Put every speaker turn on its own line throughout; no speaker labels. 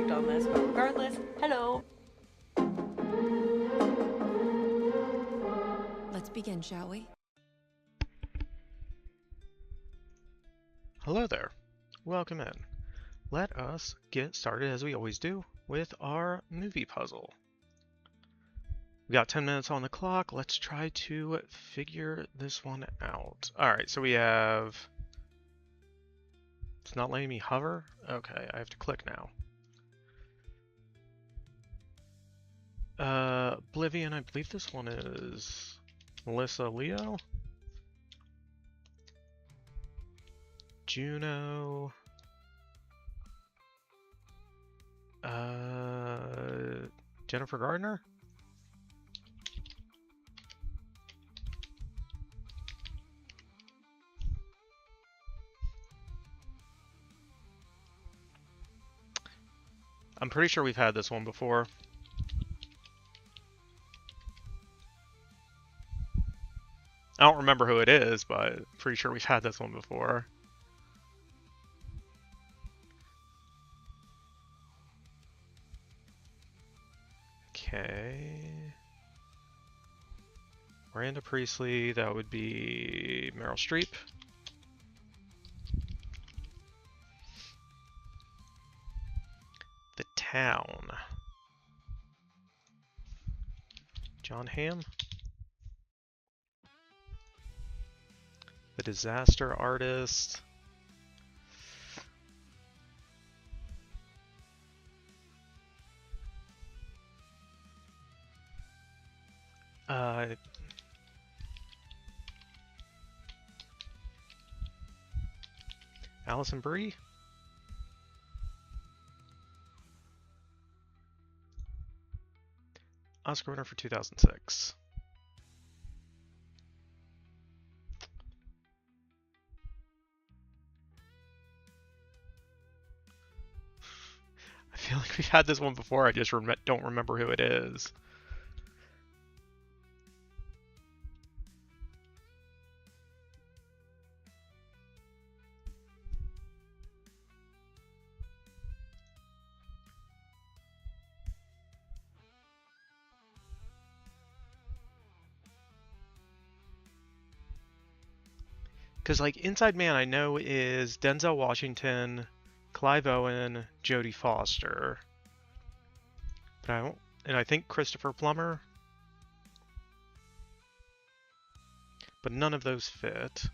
worked on this, but regardless, hello.
Let's begin, shall we?
Hello there. Welcome in. Let us get started as we always do with our movie puzzle. We got 10 minutes on the clock. Let's try to figure this one out. Alright, so we have... It's not letting me hover? Okay, I have to click now. Oblivion, I believe this one is Melissa Leo. Juno. Jennifer Gardner? I'm pretty sure we've had this one before. I don't remember who it is, but pretty sure we've had this one before. Okay. Miranda Priestley, that would be Meryl Streep. The Town. John Hamm. The Disaster Artist. Allison Brie. Oscar winner for 2006. I feel like we've had this one before, I just don't remember who it is. Because, like, Inside Man I know is Denzel Washington, Clive Owen, Jodie Foster. But I don't... And I think Christopher Plummer. But none of those fit.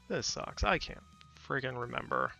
This sucks. I can't friggin' remember.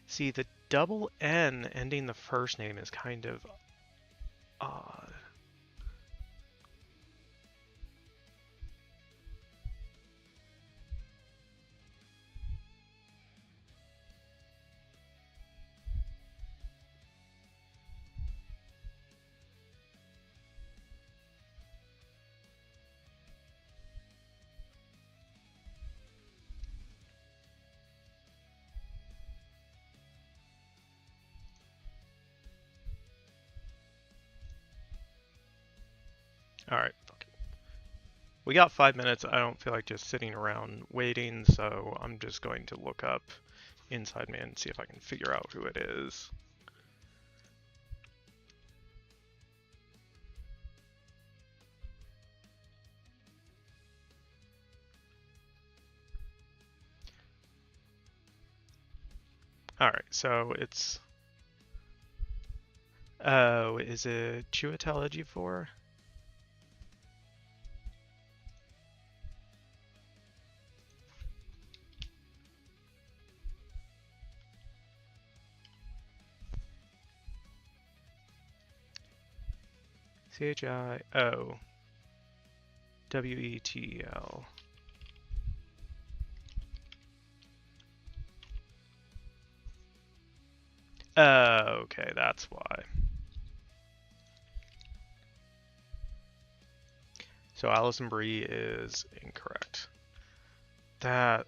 See, the double N ending the first name is kind of odd. Alright, fuck it. We got 5 minutes. I don't feel like just sitting around waiting, so I'm just going to look up inside man and see if I can figure out who it is. Alright, so it's... Oh, is it Chiwetel Ejiofor? Chiowetl. Okay, that's why. So Alison Brie is incorrect. That...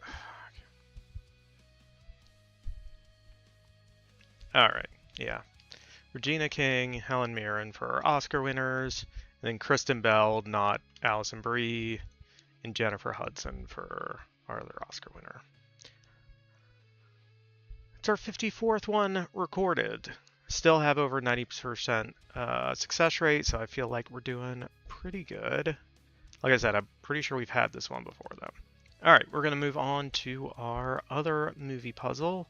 Alright, yeah. Regina King, Helen Mirren for Oscar winners, and then Kristen Bell, not Alison Brie, and Jennifer Hudson for our other Oscar winner. It's our 54th one recorded. Still have over 90% success rate, so I feel like we're doing pretty good. Like I said, I'm pretty sure we've had this one before, though. Alright, we're going to move on to our other movie puzzle.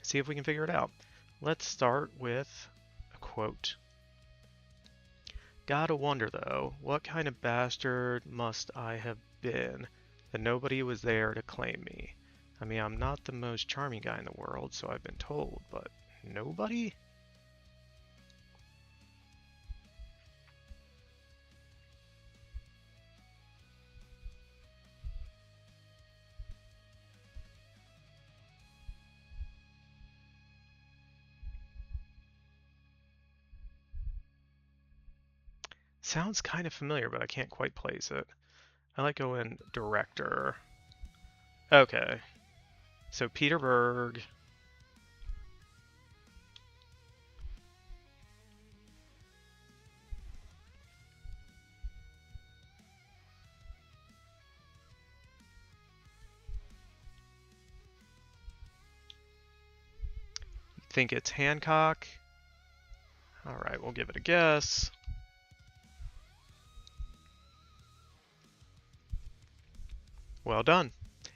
See if we can figure it out. Let's start with a quote. Gotta wonder, though, what kind of bastard must I have been that nobody was there to claim me? I mean, I'm not the most charming guy in the world, so I've been told, but nobody? Sounds kind of familiar, but I can't quite place it. I like going director. Okay. So Peter Berg. Think it's Hancock. Alright, we'll give it a guess. Well done.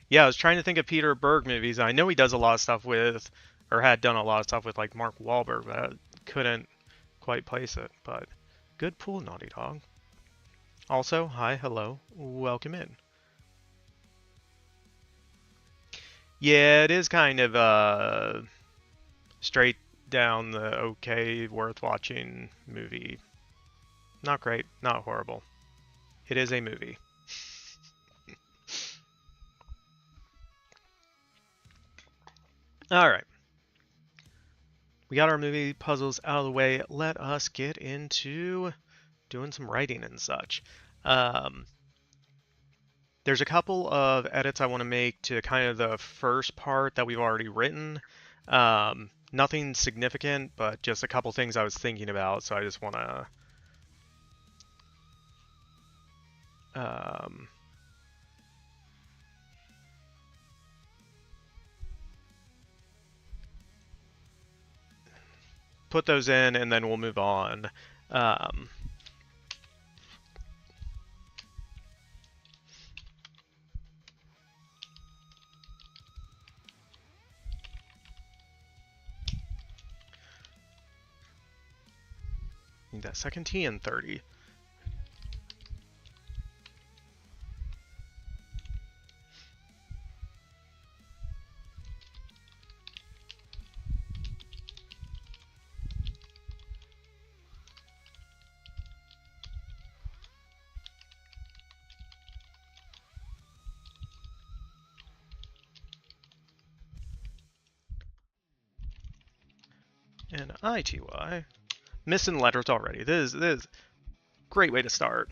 Yeah, I was trying to think of Peter Berg movies. I know he does a lot of stuff with, or had done a lot of stuff with, like Mark Wahlberg, but I couldn't quite place it. But good pull, Naughty Dog. Also, hi, hello, welcome in. Yeah, it is kind of straight down the okay, worth watching movie. Not great, not horrible. It is a movie. Alright. We got our movie puzzles out of the way. Let us get into doing some writing and such. There's a couple of edits I want to make to kind of the first part that we've already written. Nothing significant, but just a couple things I was thinking about, so I just want to put those in, and then we'll move on. Need that second T and 30. And ITY. Missing letters already. This is a great way to start.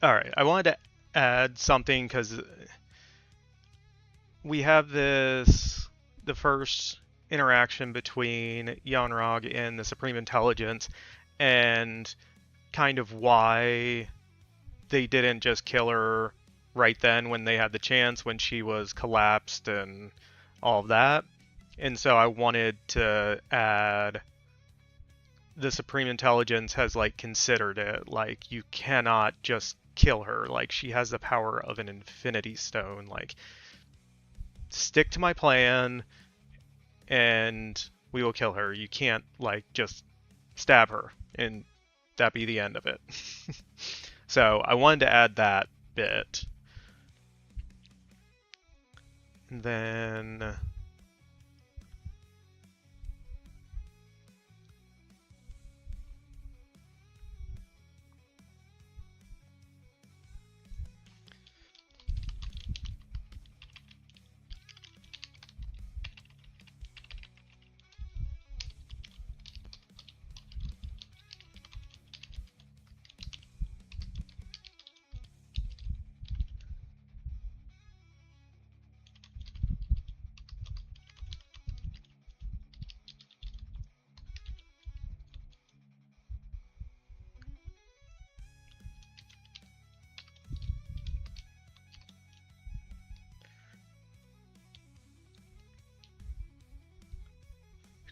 Alright, I wanted to add something because we have this, the first interaction between Yon-Rogg and the Supreme Intelligence, and kind of why they didn't just kill her right then when they had the chance, when she was collapsed and all of that. And so I wanted to add the Supreme Intelligence has like considered it, like you cannot just kill her, like she has the power of an Infinity Stone, like stick to my plan and we will kill her. You can't like just stab her and that be the end of it. So I wanted to add that bit. And then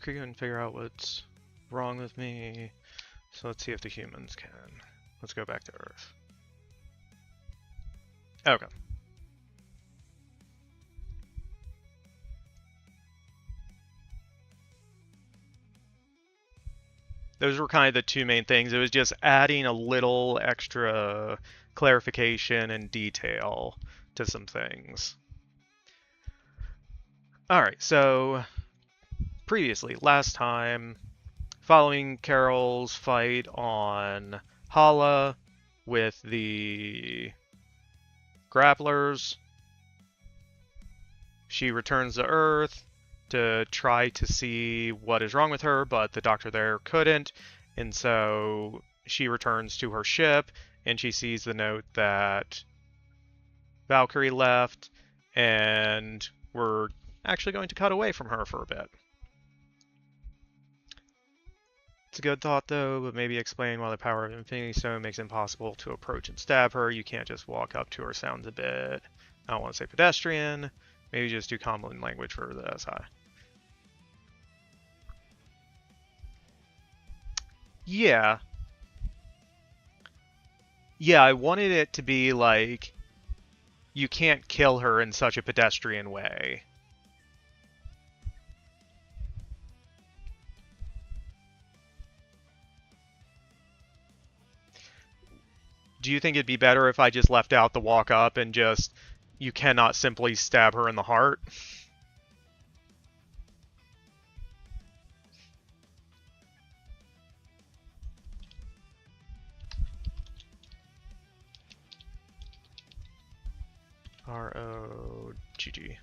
couldn't figure out what's wrong with me. So let's see if the humans can. Let's go back to Earth. Okay. Those were kind of the two main things. It was just adding a little extra clarification and detail to some things. Alright, so previously, last time, following Carol's fight on Hala with the grapplers, she returns to Earth to try to see what is wrong with her, but the doctor there couldn't, and so she returns to her ship, and she sees the note that Valkyrie left, and we're actually going to cut away from her for a bit. It's a good thought, though, but maybe explain why the power of Infinity Stone makes it impossible to approach and stab her. You can't just walk up to her. Sounds a bit, I don't want to say pedestrian. Maybe just do common language for the SI. Yeah. Yeah, I wanted it to be like, you can't kill her in such a pedestrian way. Do you think it'd be better if I just left out the walk up and just, you cannot simply stab her in the heart? R-O-G-G.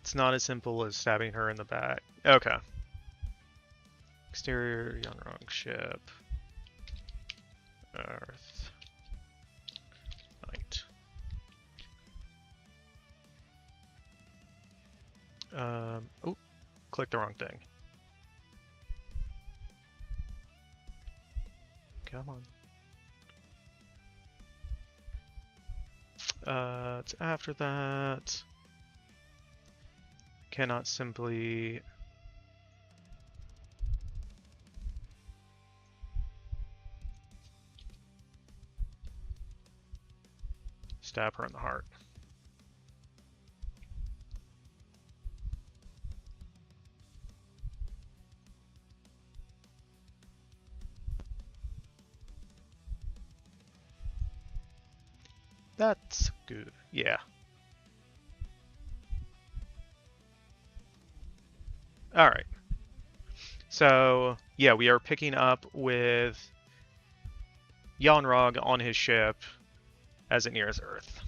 It's not as simple as stabbing her in the back. Okay. Exterior, Yon-Rogg ship. Earth. Night. Oh, clicked the wrong thing. Come on. It's after that. Cannot simply stab her in the heart. That's good. Yeah. Alright. So, yeah, we are picking up with Yon-Rogg on his ship as it nears Earth.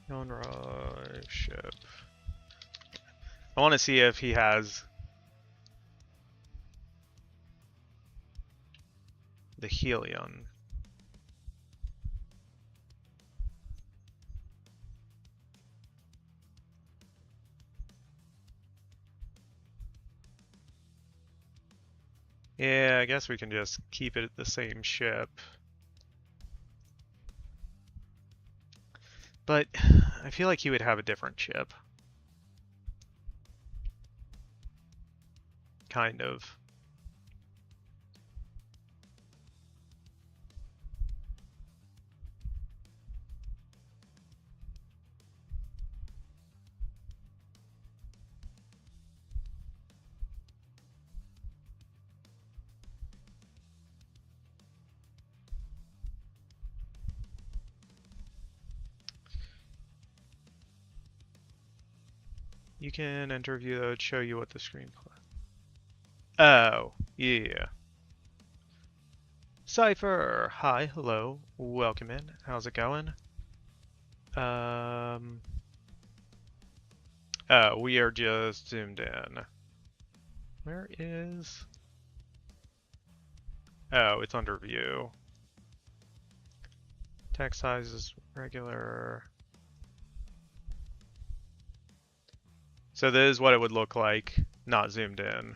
Yon-Rogg ship. I want to see if he has the helium. Yeah, I guess we can just keep it the same ship. But I feel like he would have a different ship. Kind of. You can enter view that would show you what the screen. Oh, yeah. Cypher! Hi, hello, welcome in. How's it going? Oh, we are just zoomed in. Where is... Oh, it's under view. Text size is regular. So this is what it would look like, not zoomed in.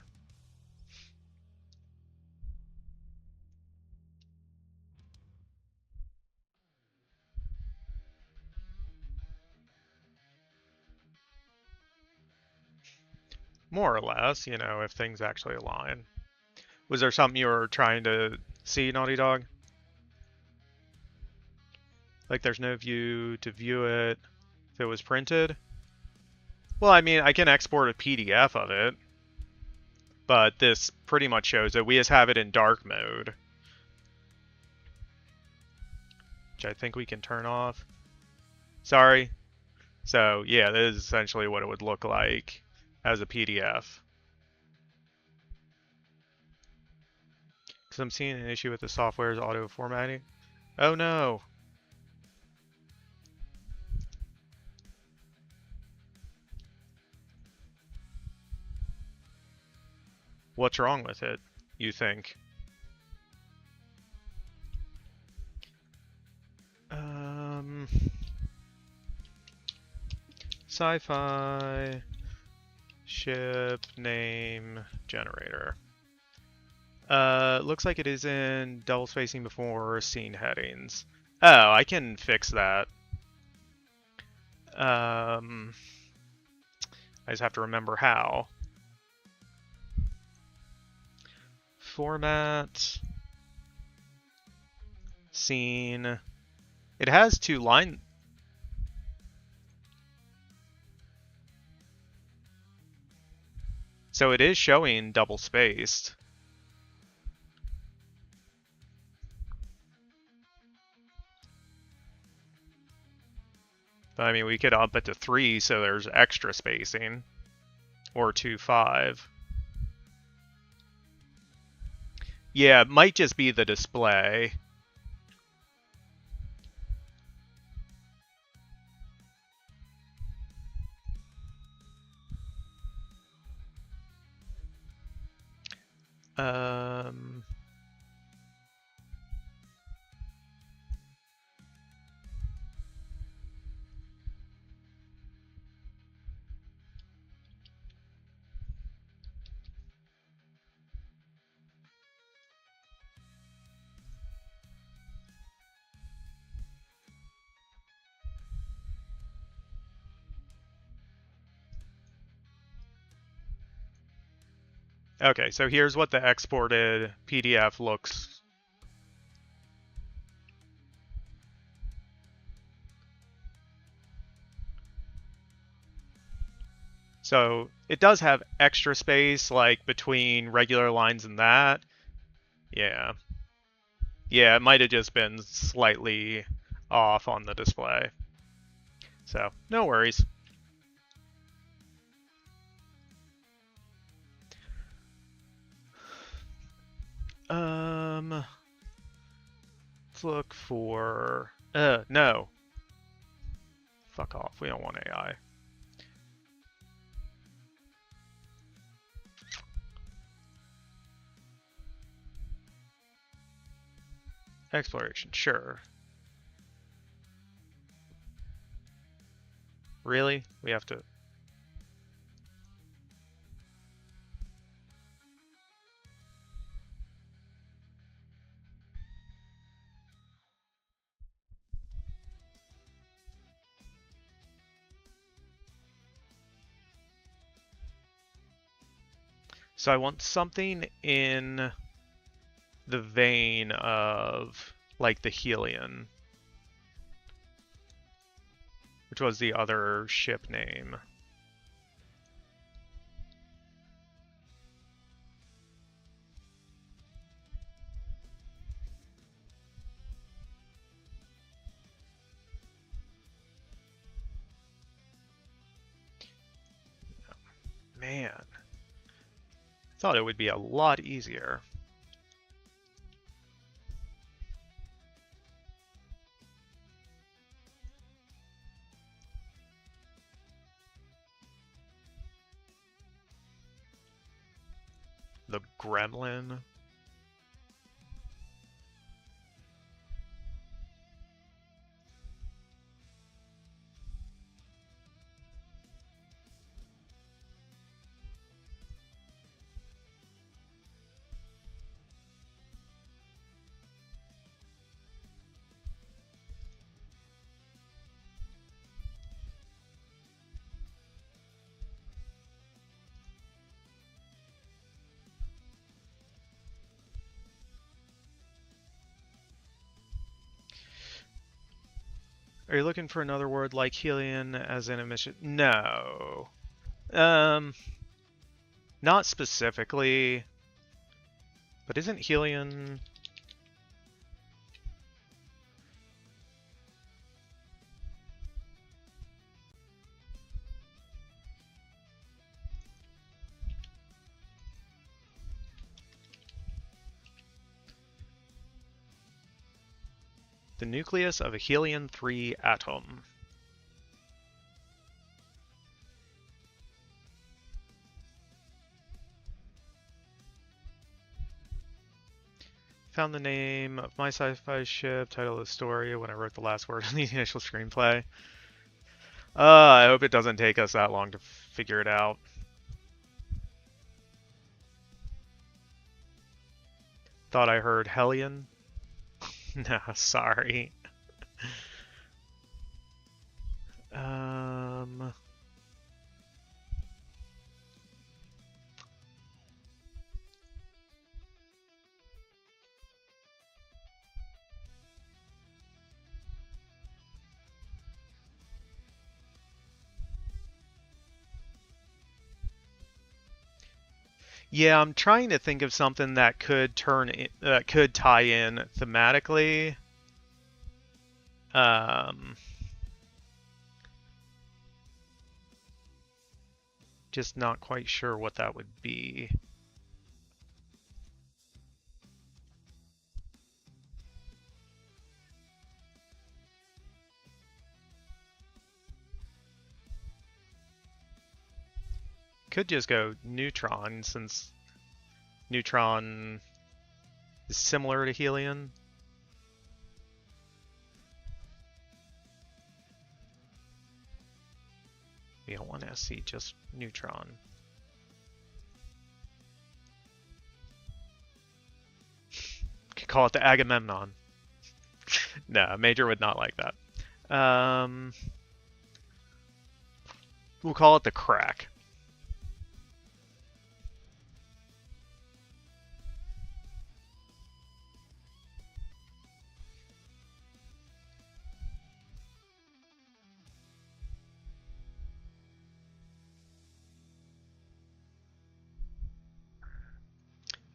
More or less, you know, if things actually align. Was there something you were trying to see, Naughty Dog? Like there's no view to view it if it was printed? Well, I mean, I can export a PDF of it, but this pretty much shows it. We just have it in dark mode, which I think we can turn off. Sorry. So yeah, this is essentially what it would look like as a PDF. Because I'm seeing an issue with the software's auto formatting. Oh no. What's wrong with it, you think? Sci-fi ship name generator. Looks like it is in double spacing before scene headings. Oh, I can fix that. I just have to remember how. Format. Scene. It has two line. So it is showing double spaced. But I mean, we could up it to 3 so there's extra spacing. Or 2.5. Yeah, it might just be the display. Okay, so here's what the exported PDF looks. So it does have extra space, like between regular lines and that. Yeah. Yeah, it might have just been slightly off on the display. So, no worries. Let's look for... no. Fuck off. We don't want AI. Exploration, sure. Really? We have to... So I want something in the vein of, like, the Helion, which was the other ship name. Man, I thought it would be a lot easier. The Gremlin. Are you looking for another word like Helion as in emission? No. Not specifically. But isn't Helion... the nucleus of a helium-3 atom. Found the name of my sci-fi ship, title of the story, when I wrote the last word in the initial screenplay. I hope it doesn't take us that long to figure it out. Thought I heard Hellion. No, sorry. Yeah, I'm trying to think of something that could that could tie in thematically. Just not quite sure what that would be. Could just go neutron, since neutron is similar to Helion. We don't want SC, just neutron. Could call it the Agamemnon. No, Major would not like that. We'll call it the Crack.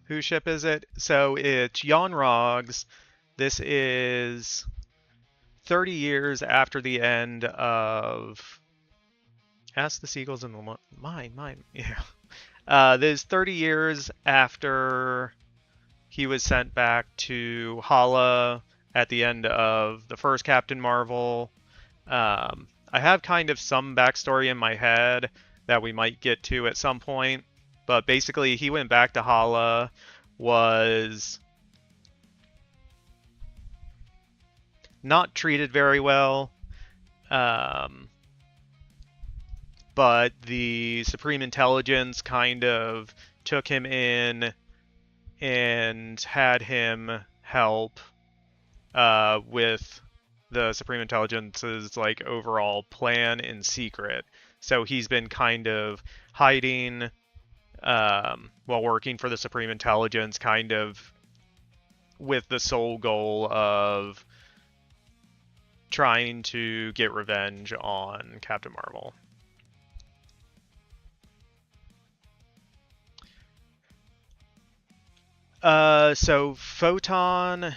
Whose ship is it? So it's Yon-Rogg's. This is 30 years after the end of... Ask the Seagulls in the... Mine. Yeah. This is 30 years after he was sent back to Hala at the end of the first Captain Marvel. I I have kind of some backstory in my head that we might get to at some point, but basically he went back to Hala, was not treated very well, but the Supreme Intelligence kind of took him in and had him help with the Supreme Intelligence's like overall plan in secret. So he's been kind of hiding while working for the Supreme Intelligence, kind of with the sole goal of trying to get revenge on Captain Marvel. So Photon,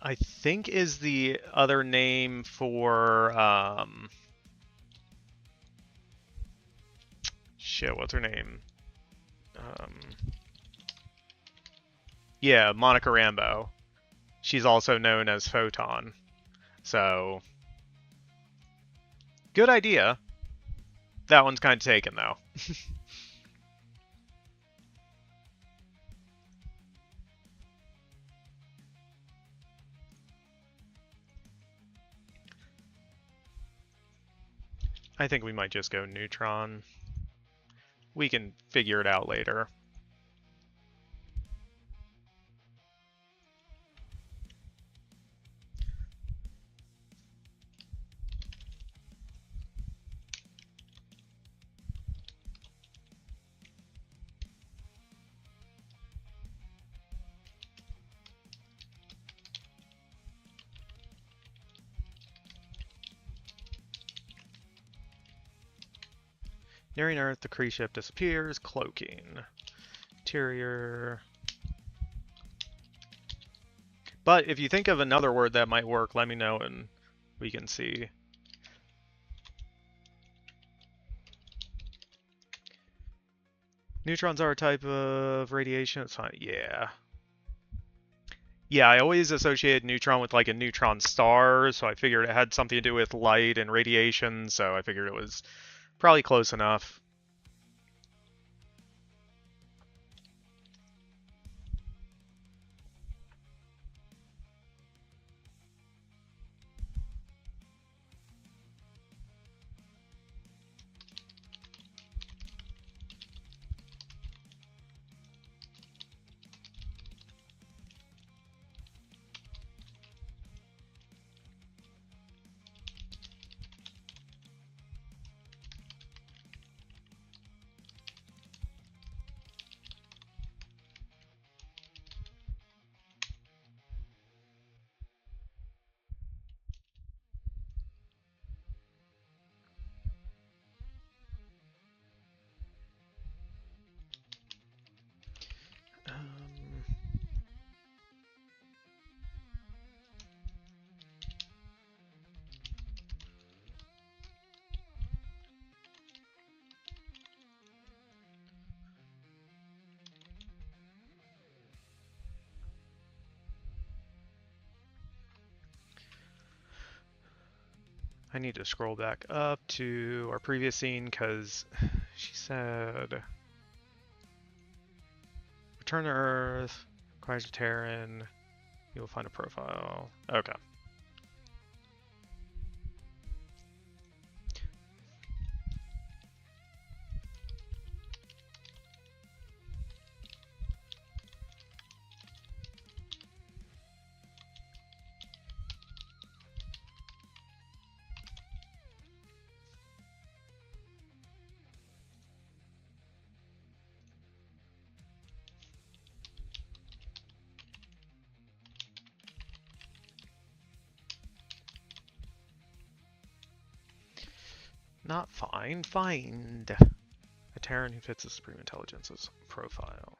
I think, is the other name for, shit, what's her name? Yeah, Monica Rambeau. She's also known as Photon. So, good idea. That one's kind of taken, though. I think we might just go Neutron. We can figure it out later. Nearing Earth, the Kree ship disappears. Cloaking. Interior. But if you think of another word that might work, let me know and we can see. Neutrons are a type of radiation. It's fine. Yeah. Yeah, I always associated neutron with like a neutron star, so I figured it had something to do with light and radiation, so I figured it was probably close enough. I need to scroll back up to our previous scene because she said, return to Earth, requires a Terran, you will find a profile. Okay. Not find, find a Terran who fits the Supreme Intelligence's profile.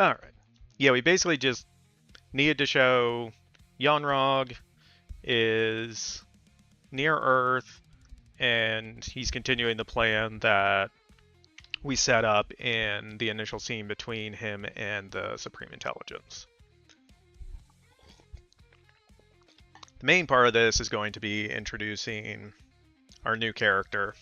Alright. Yeah, we basically just needed to show Yon-Rogg is near Earth, and he's continuing the plan that we set up in the initial scene between him and the Supreme Intelligence. The main part of this is going to be introducing our new character.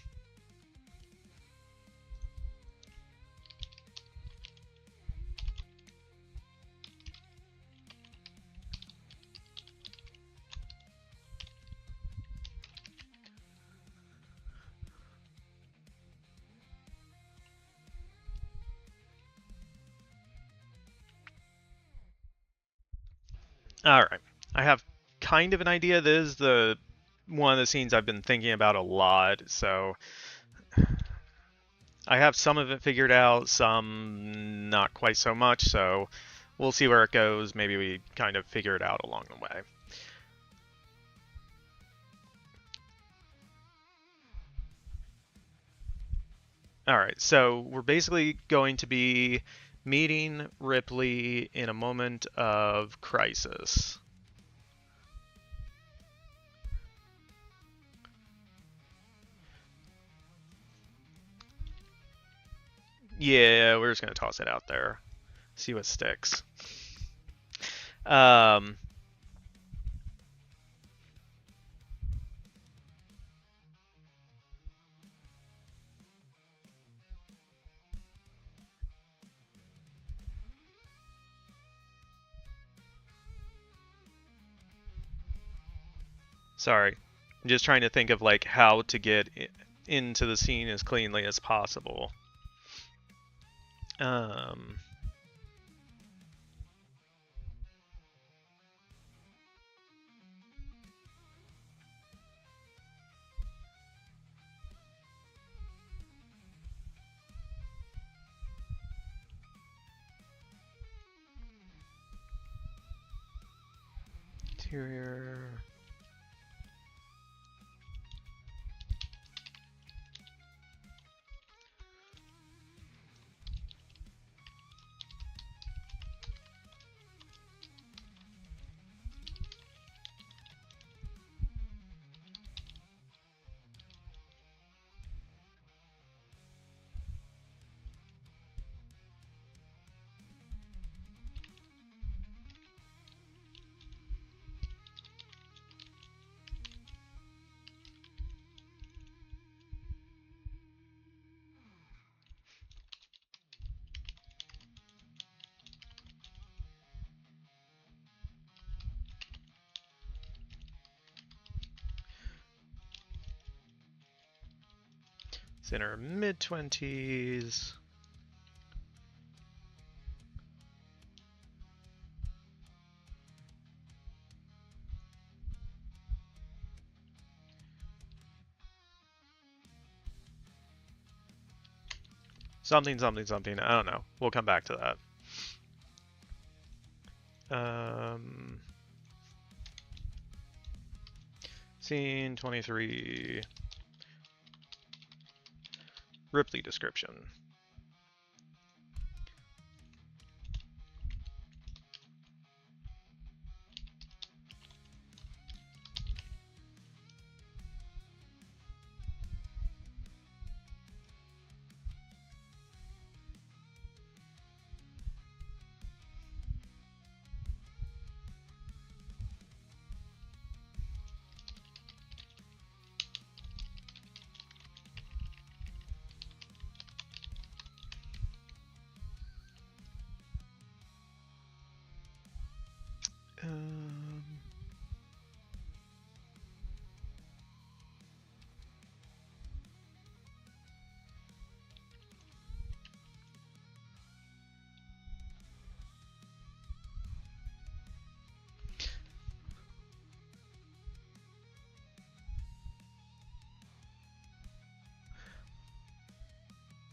Alright, I have kind of an idea. This is one of the scenes I've been thinking about a lot, so I have some of it figured out, some not quite so much, so we'll see where it goes. Maybe we kind of figure it out along the way. Alright, so we're basically going to be meeting Ripley in a moment of crisis. Yeah, we're just going to toss it out there. See what sticks. Sorry. I'm just trying to think of like how to get into the scene as cleanly as possible. Interior. It's in her mid-20s. Something, something, something. I don't know. We'll come back to that. Scene 23. Ripley description.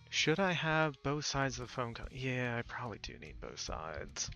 Should I have both sides of the phone call? Yeah, I probably do need both sides.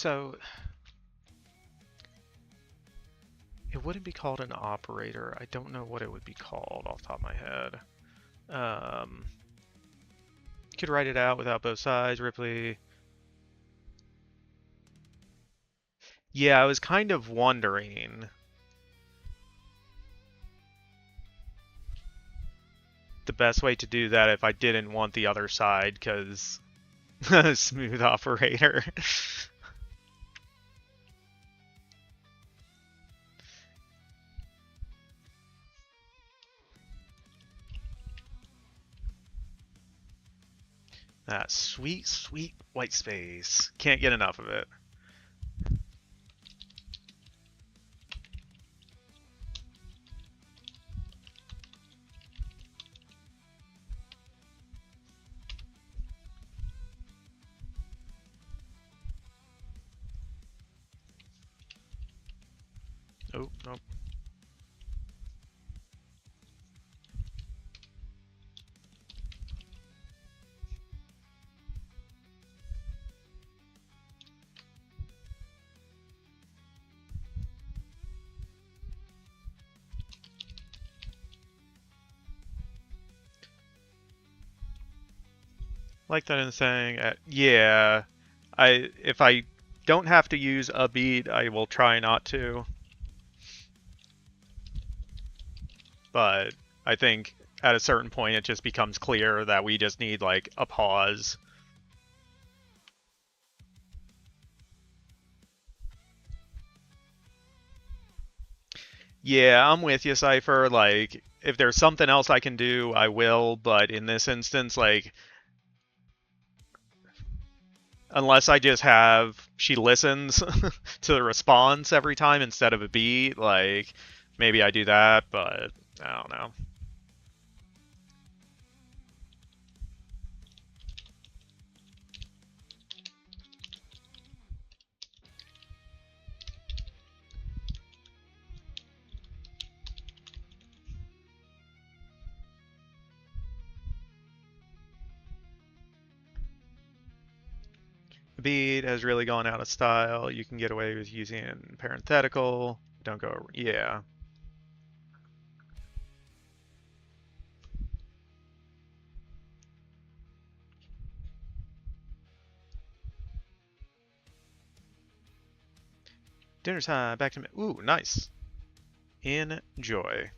So it wouldn't be called an operator. I don't know what it would be called off the top of my head. Could write it out without both sides, Ripley. Yeah, I was kind of wondering the best way to do that if I didn't want the other side, because smooth operator. That sweet, sweet white space. Can't get enough of it. Oh, nope. Like that in saying, yeah, if I don't have to use a beat, I will try not to. But I think at a certain point it just becomes clear that we just need like a pause. Yeah, I'm with you, Cypher. Like, if there's something else I can do, I will. But in this instance, like, unless I just have she listens to the response every time instead of a beat, like, maybe I do that. But I don't know. The beat has really gone out of style. You can get away with using parenthetical. Don't go. Yeah. Dinner time. Back to me. Ooh, nice. Enjoy.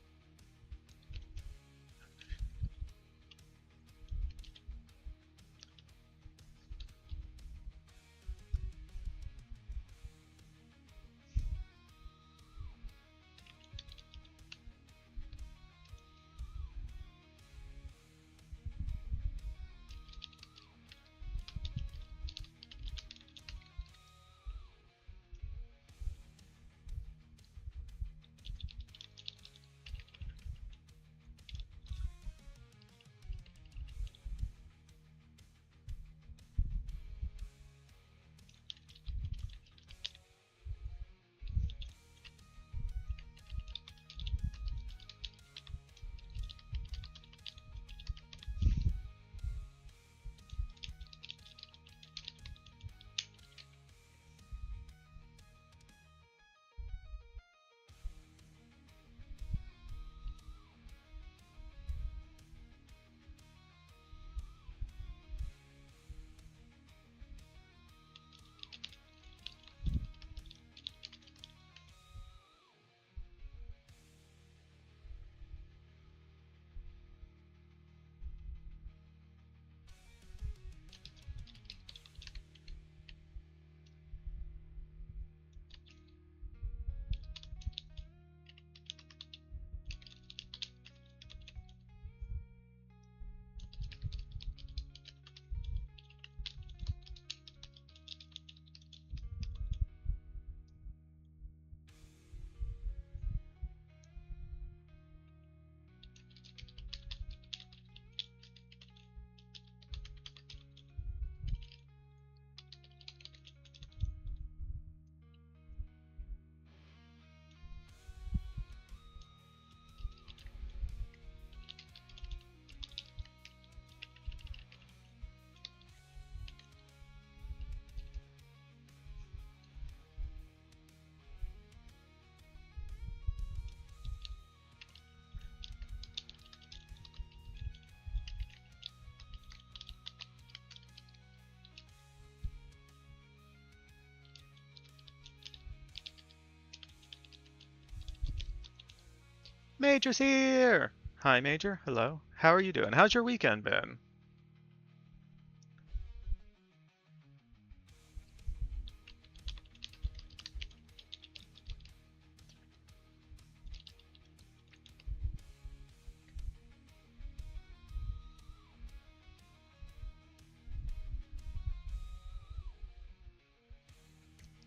Major's here! Hi, Major. Hello. How are you doing? How's your weekend been?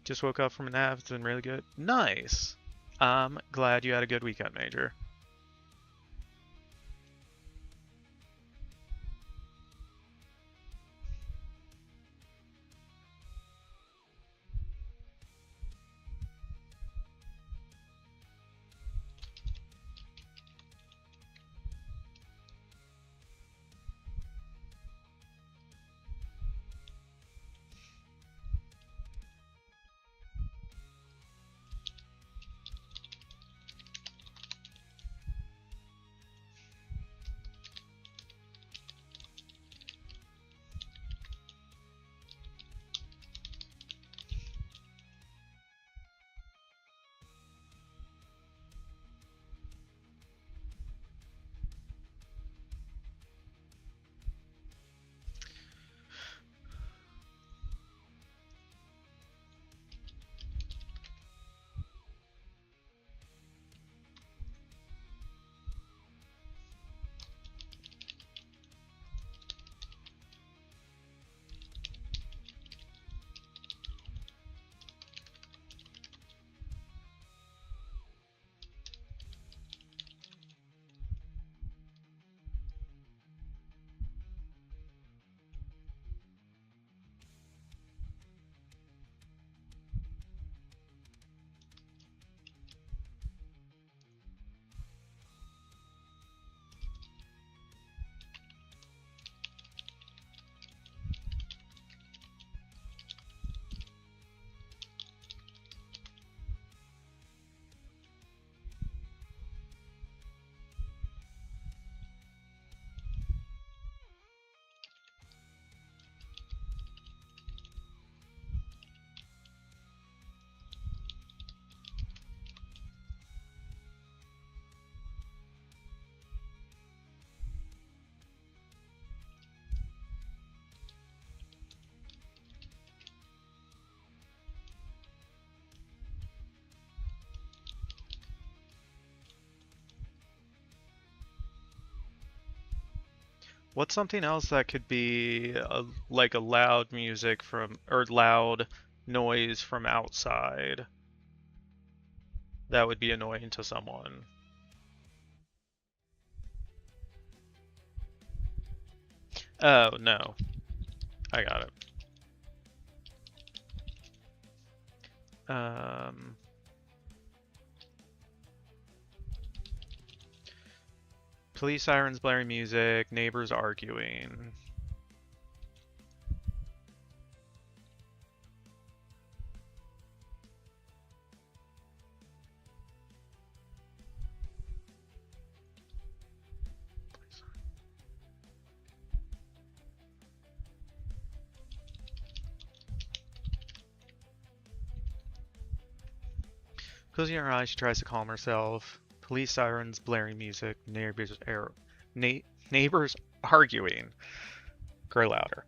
Just woke up from a nap. It's been really good. Nice. I'm glad you had a good weekend, Major. What's something else that could be like a loud music from, or loud noise from outside that would be annoying to someone? Oh, no. I got it. Police sirens blaring music, neighbors arguing. Closing her eyes, she tries to calm herself. Police sirens, blaring music, neighbors arguing. Grow louder.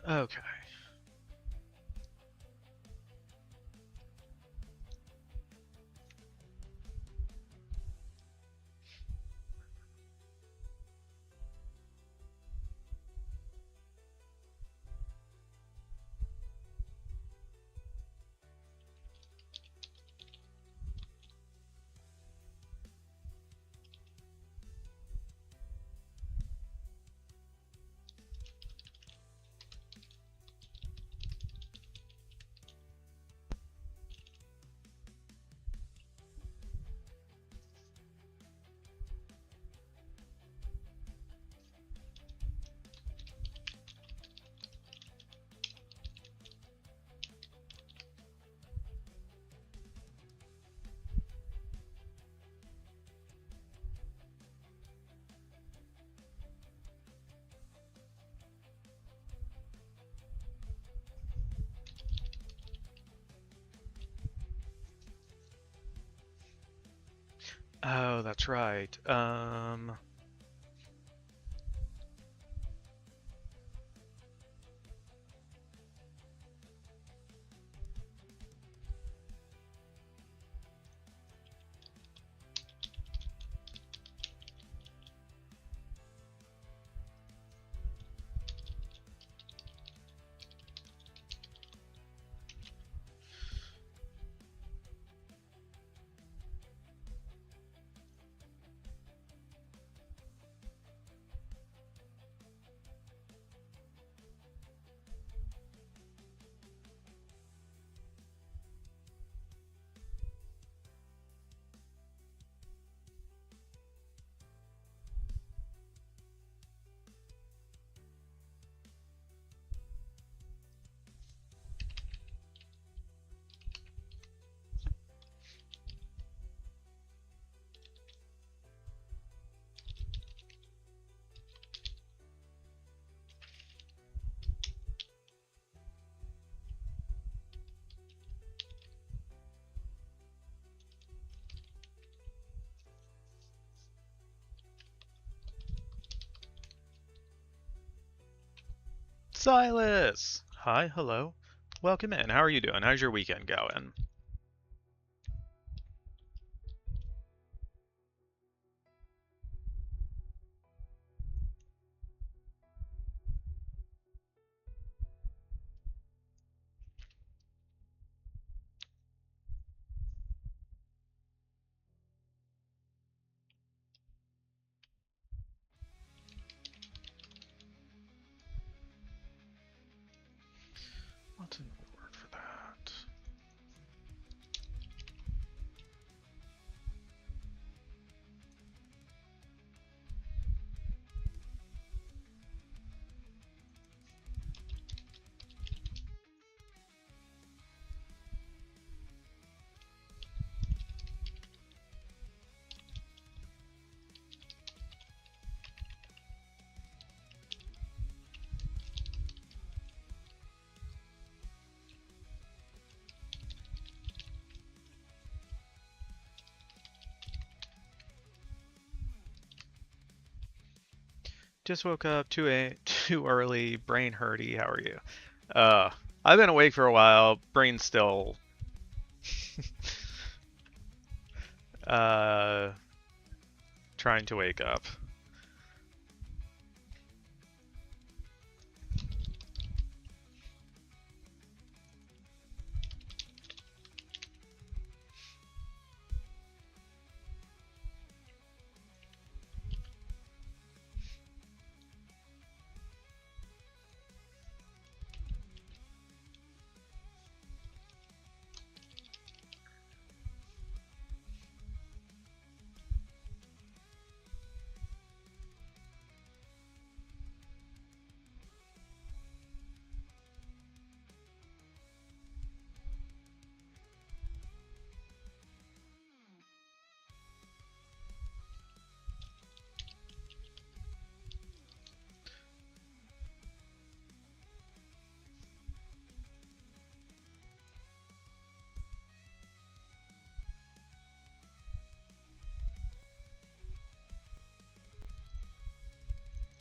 Okay. Oh, that's right. Silas! Hi, hello. Welcome in. How are you doing? How's your weekend going? What's another word for that? Just woke up too early, brain hurty. How are you? Uh, I've been awake for a while. Brain's still uh trying to wake up.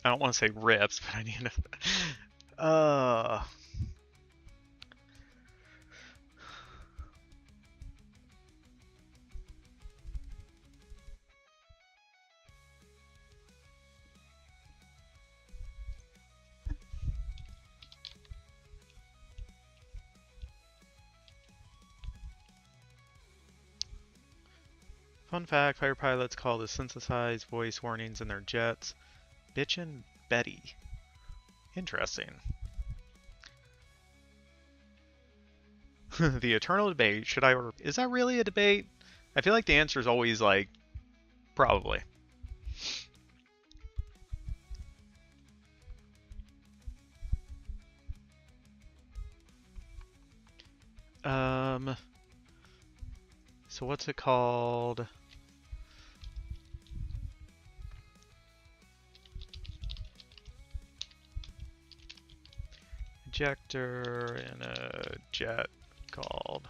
I don't want to say rips, but I need to. Fun fact: fighter pilots call the synthesized voice warnings in their jets "Bitchin' Betty." Interesting. The eternal debate: should I order? Is that really a debate? I feel like the answer is always like probably. Um. So what's it called? Ejector in a jet called.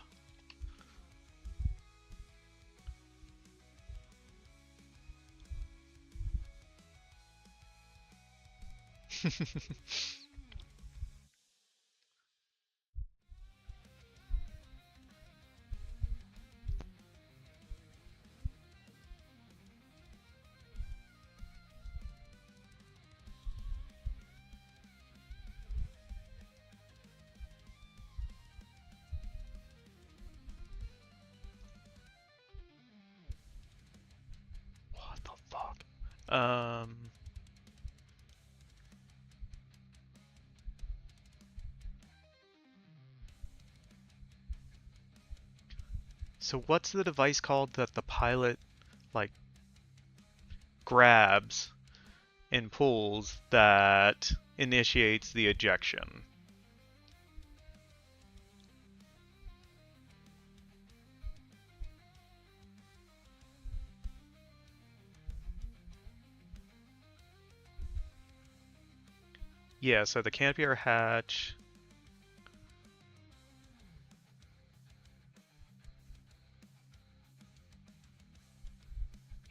What the fuck? So what's the device called that the pilot, like, grabs and pulls that initiates the ejection? Yeah, so the canopy or hatch.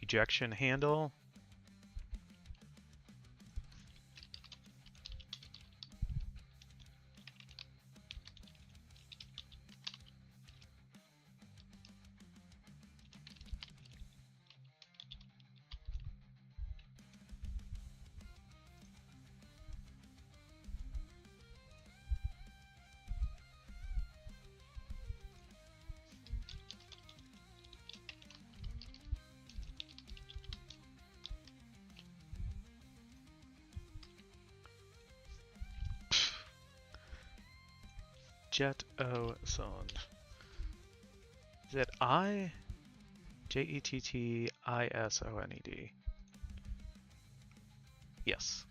Ejection handle. Jet O son. Is it Jettisoned? Yes.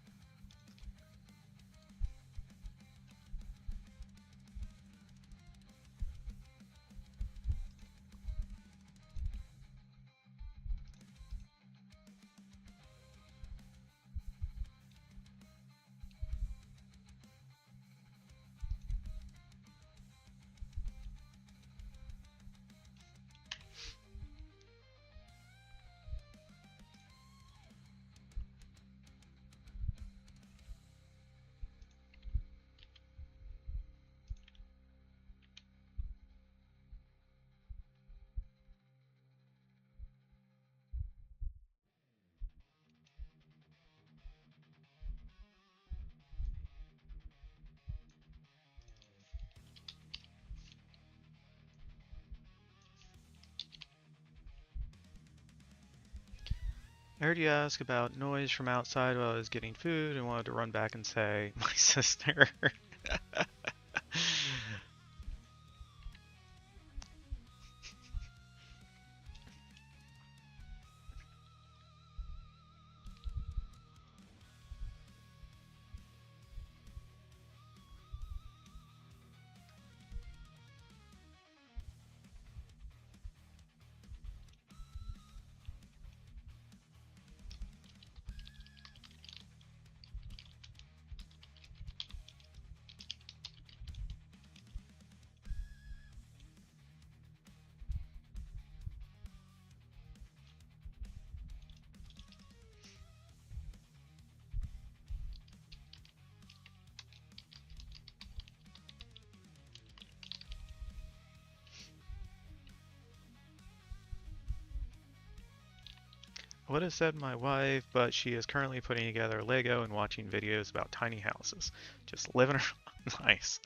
I heard you ask about noise from outside while I was getting food and wanted to run back and say, my sister. I would have said my wife, but she is currently putting together Lego and watching videos about tiny houses. Just living her nice.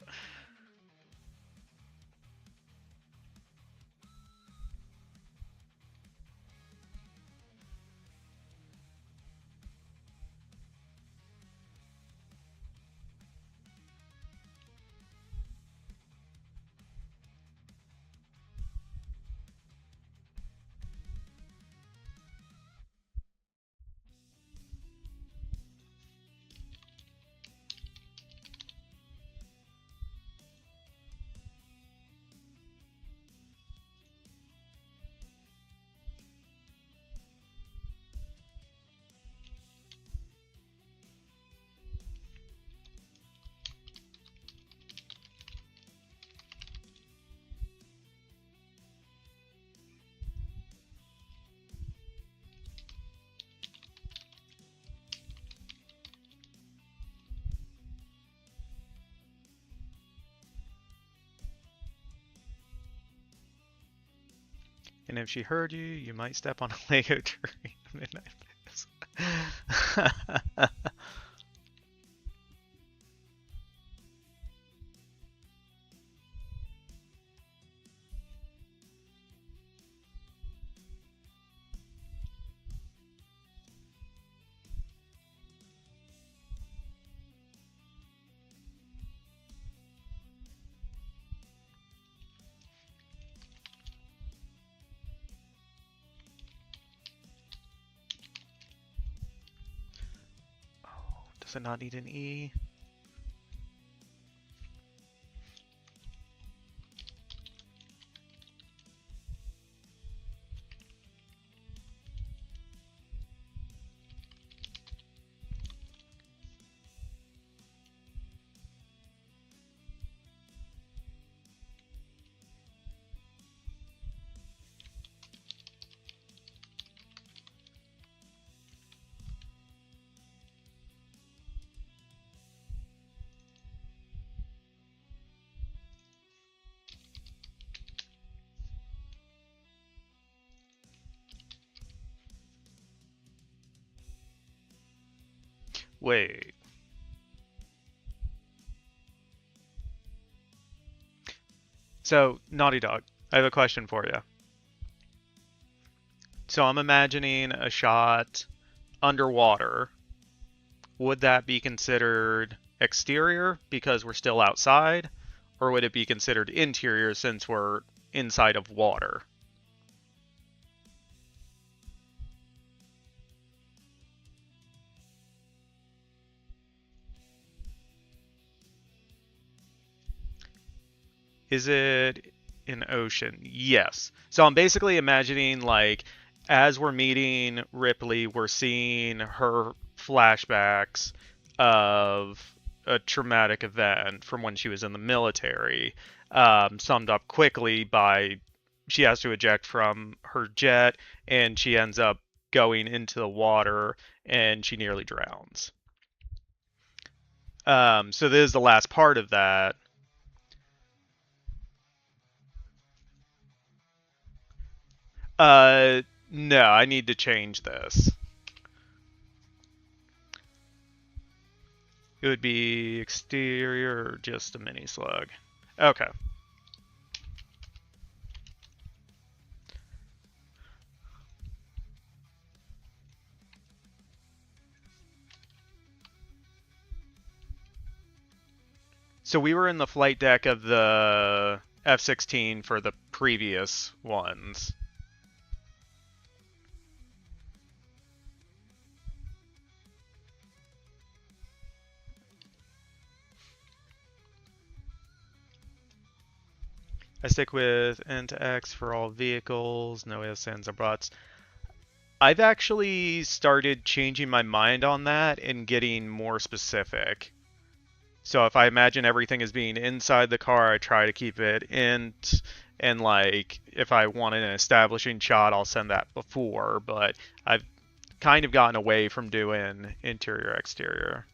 And if she heard you, you might step on a Lego tree. Midnight. Does it not need an E? Wait. So, Naughty Dog, I have a question for you. So I'm imagining a shot underwater. Would that be considered exterior because we're still outside? Or would it be considered interior since we're inside of water? Is it an ocean? Yes. So I'm basically imagining like as we're meeting Ripley, we're seeing her flashbacks of a traumatic event from when she was in the military, summed up quickly by she has to eject from her jet and she ends up going into the water and she nearly drowns. So this is the last part of that. No, I need to change this. It would be exterior or just a mini slug. Okay. So we were in the flight deck of the F-16 for the previous ones. I stick with N to X for all vehicles, no ifs, ands, or buts. I've actually started changing my mind on that and getting more specific. So if I imagine everything as being inside the car, I try to keep it int, and like if I want an establishing shot, I'll send that before, but I've kind of gotten away from doing interior exterior.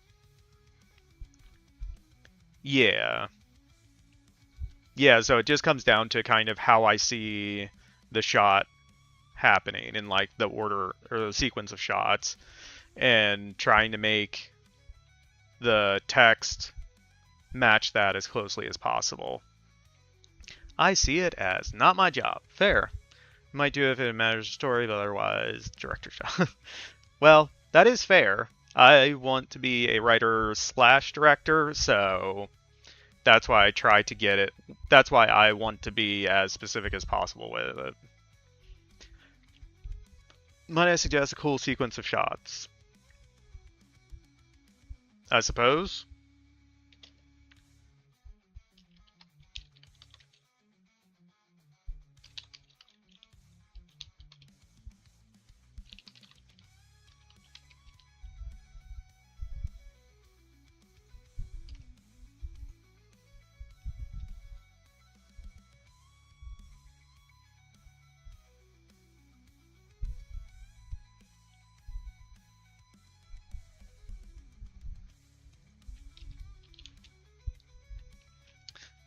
Yeah. Yeah, so it just comes down to kind of how I see the shot happening in like the order or the sequence of shots and trying to make the text match that as closely as possible. I see it as not my job. Fair. Might do if it matters the story, but otherwise, director's job. Well, that is fair. I want to be a writer slash director, so that's why I try to get it. That's why I want to be as specific as possible with it. Might I suggest a cool sequence of shots? I suppose.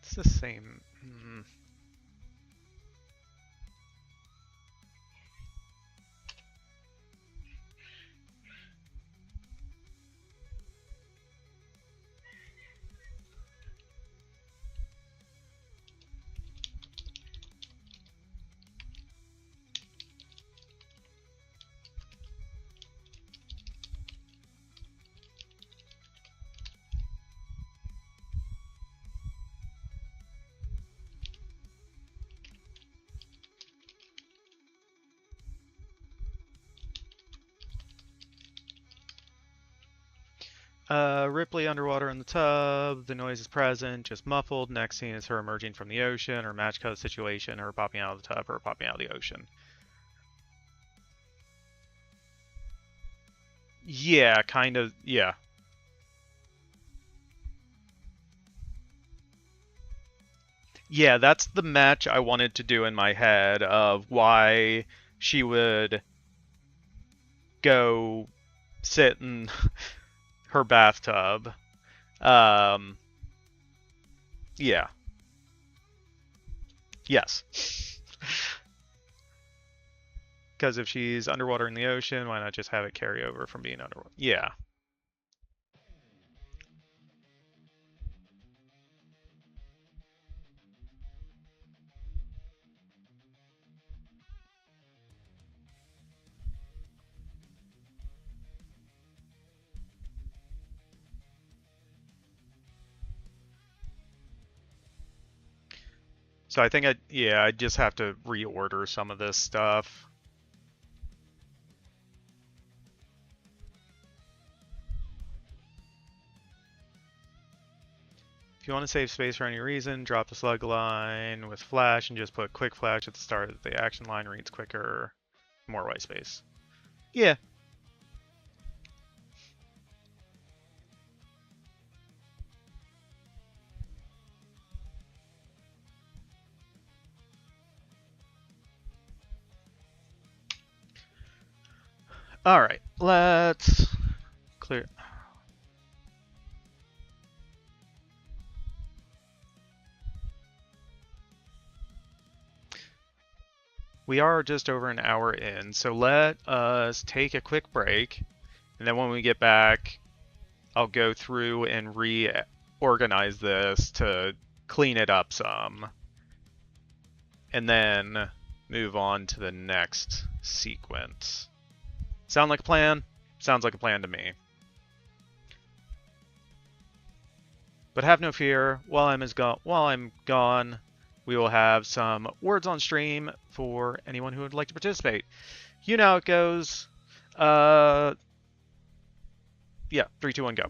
It's the same. Ripley underwater in the tub. The noise is present, just muffled. Next scene is her emerging from the ocean, or match code situation, her popping out of the tub, her popping out of the ocean. Yeah, kind of, yeah. Yeah, that's the match I wanted to do in my head of why she would go sit in her bathtub. Um, yeah. Yes. Because if she's underwater in the ocean, why not just have it carry over from being underwater? Yeah. So I think I just have to reorder some of this stuff. If you want to save space for any reason, drop the slug line with flash and just put quick flash at the start of the action line reads quicker, more white space. Yeah. All right, let's clear. We are just over an hour in, so let us take a quick break, and then when we get back, I'll go through and reorganize this to clean it up some, and then move on to the next sequence. Sound like a plan? Sounds like a plan to me. But have no fear, while I'm gone, we will have some words on stream for anyone who would like to participate. You know how it goes. Yeah, 3, 2, 1, go.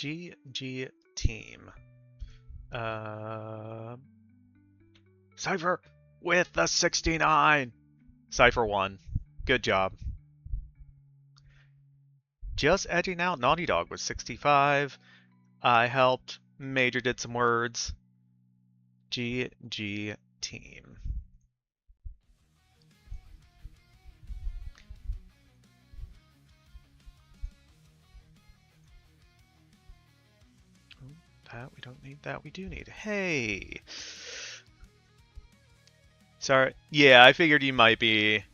GG team. Cypher with the 69. Cypher won. Good job. Just edging out Naughty Dog with 65. I helped. Major did some words. GG team. That we don't need. That we do need. Hey. Sorry. Yeah, I figured you might be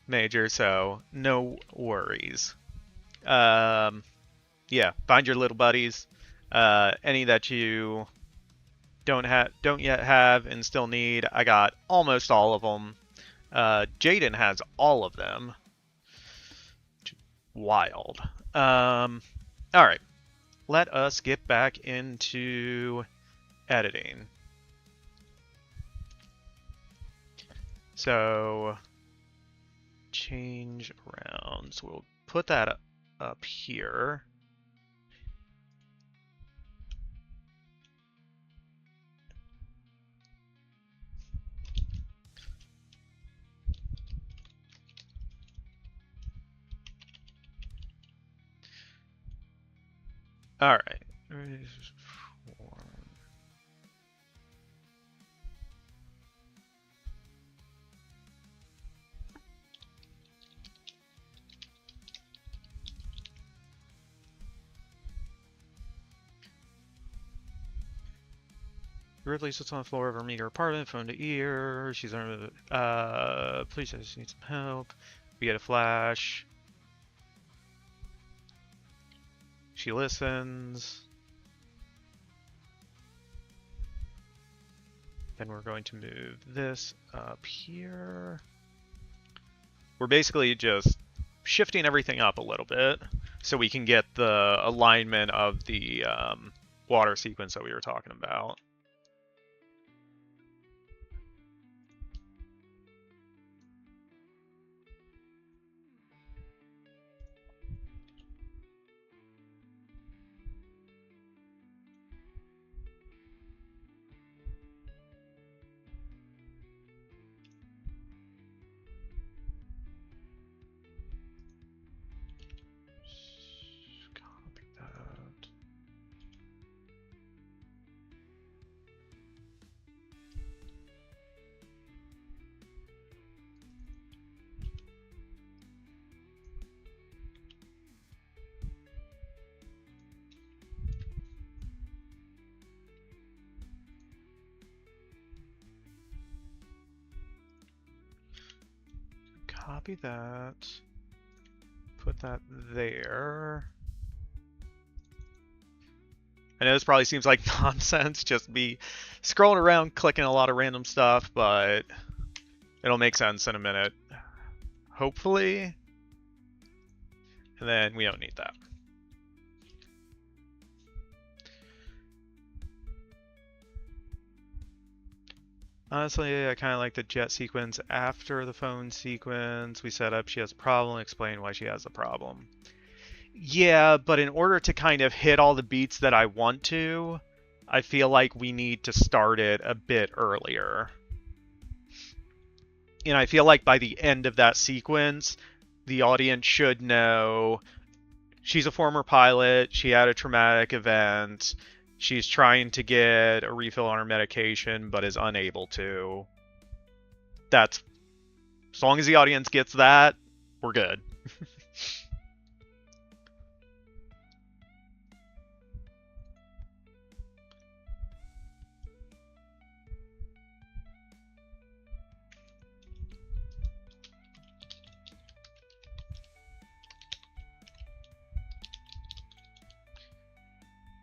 Major, so no worries. Yeah, find your little buddies. Any that you don't yet have and still need. I got almost all of them. Jaden has all of them. Wild. All right. Let us get back into editing. So change around. So we'll put that up here. All right. Ridley sits on the floor of her meager apartment, phone to ear. She's under police, I just need some help. We get a flash. She listens. Then we're going to move this up here. We're basically just shifting everything up a little bit so we can get the alignment of the water sequence that we were talking about. Copy that, put that there. I know this probably seems like nonsense, just me scrolling around, clicking a lot of random stuff, but it'll make sense in a minute, hopefully. And then we don't need that. Honestly, I kind of like the jet sequence after the phone sequence. We set up she has a problem, explain why she has the problem. Yeah, but in order to kind of hit all the beats that I want to, I feel like we need to start it a bit earlier. And I feel like by the end of that sequence, the audience should know she's a former pilot, she had a traumatic event, she's trying to get a refill on her medication, but is unable to. That's... As long as the audience gets that, we're good.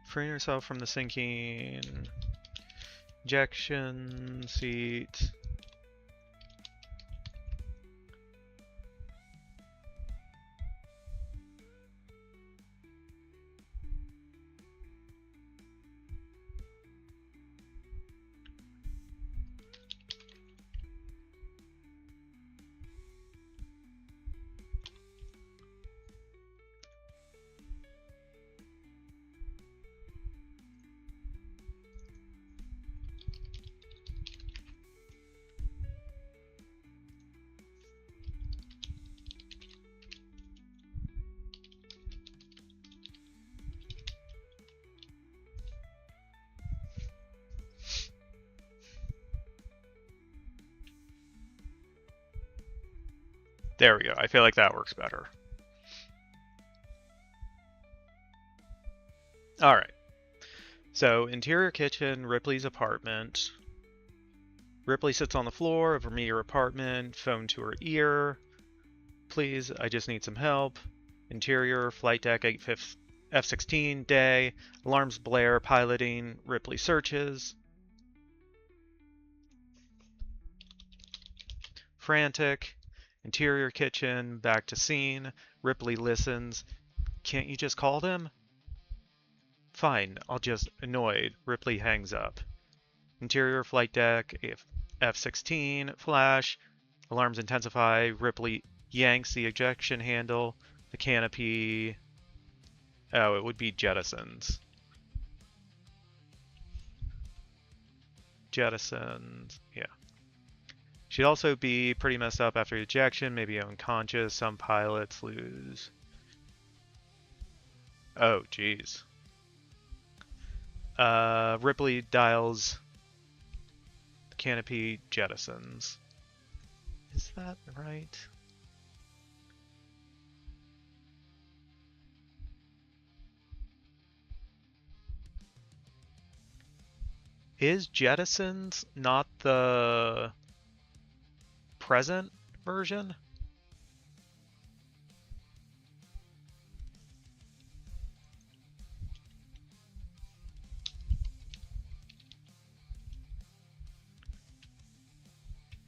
Freeing herself from the sinking ejection seat. There we go. I feel like that works better. Alright. So, interior kitchen, Ripley's apartment. Ripley sits on the floor of her meteor apartment, phone to her ear. Please, I just need some help. Interior, flight deck, F-16, day. Alarms blare, piloting. Ripley searches. Frantic. Interior kitchen, back to scene. Ripley listens. Can't you just call them? Fine, I'll just... Annoyed. Ripley hangs up. Interior flight deck, F-16, flash. Alarms intensify. Ripley yanks the ejection handle. The canopy... Oh, it would be jettisons. Jettisons, yeah. She'd also be pretty messed up after ejection, maybe unconscious. Some pilots lose. Oh, jeez. Ripley dials the canopy jettisons. Is that right? Is jettisons not the present version?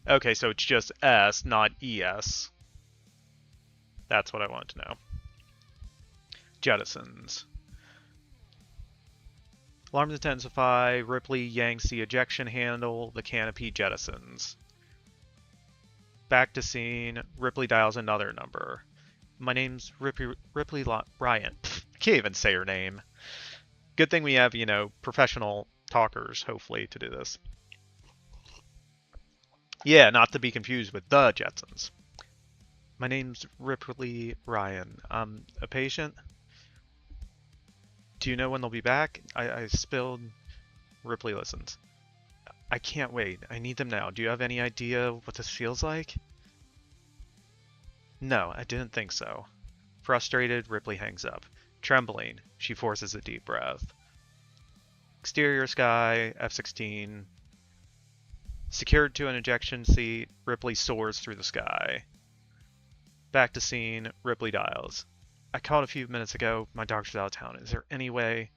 Okay, so it's just S, not ES. That's what I want to know. Jettisons. Alarms intensify. Ripley yanks the ejection handle. The canopy jettisons. Back to scene. Ripley dials another number. My name's Ripley Ryan. I can't even say her name. Good thing we have, professional talkers, hopefully, to do this. Yeah, not to be confused with the Jetsons. My name's Ripley Ryan. I'm a patient. Do you know when they'll be back? I spilled... Ripley listens. I can't wait. I need them now. Do you have any idea what this feels like? No, I didn't think so. Frustrated, Ripley hangs up. Trembling, she forces a deep breath. Exterior sky, F-16. Secured to an ejection seat, Ripley soars through the sky. Back to scene, Ripley dials. I called a few minutes ago. My doctor's out of town. Is there any way...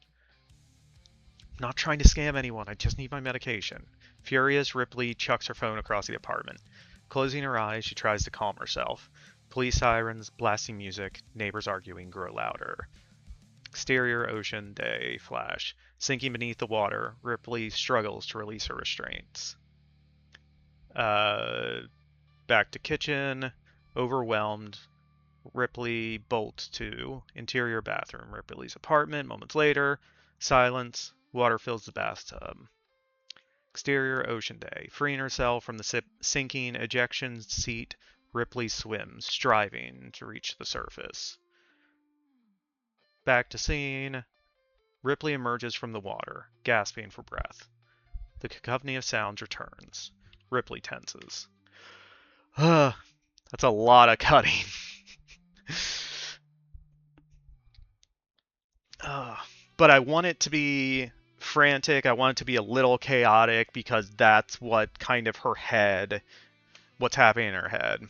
I'm not trying to scam anyone. I just need my medication. Furious, Ripley chucks her phone across the apartment. Closing her eyes, she tries to calm herself. Police sirens, blasting music, neighbors arguing grow louder. Exterior, ocean, day, flash. Sinking beneath the water, Ripley struggles to release her restraints. Back to kitchen. Overwhelmed, Ripley bolts to interior bathroom. Ripley's apartment. Moments later, silence. Water fills the bathtub. Exterior, ocean day. Freeing herself from the sinking ejection seat, Ripley swims, striving to reach the surface. Back to scene. Ripley emerges from the water, gasping for breath. The cacophony of sounds returns. Ripley tenses. That's a lot of cutting. But I want it to be frantic. I want it to be a little chaotic because that's what kind of what's happening in her head.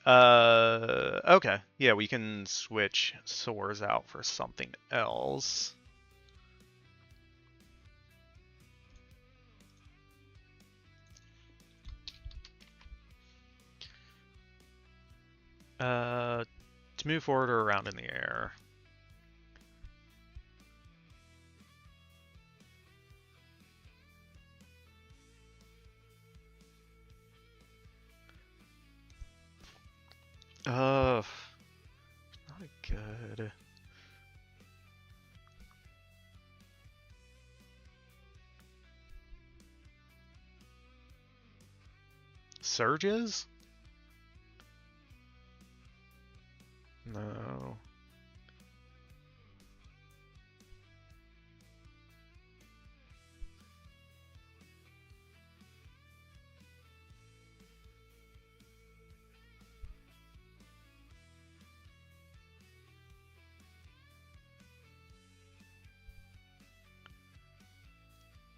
Okay. Yeah, we can switch soars out for something else. To move forward or around in the air. Not good. Surges? No.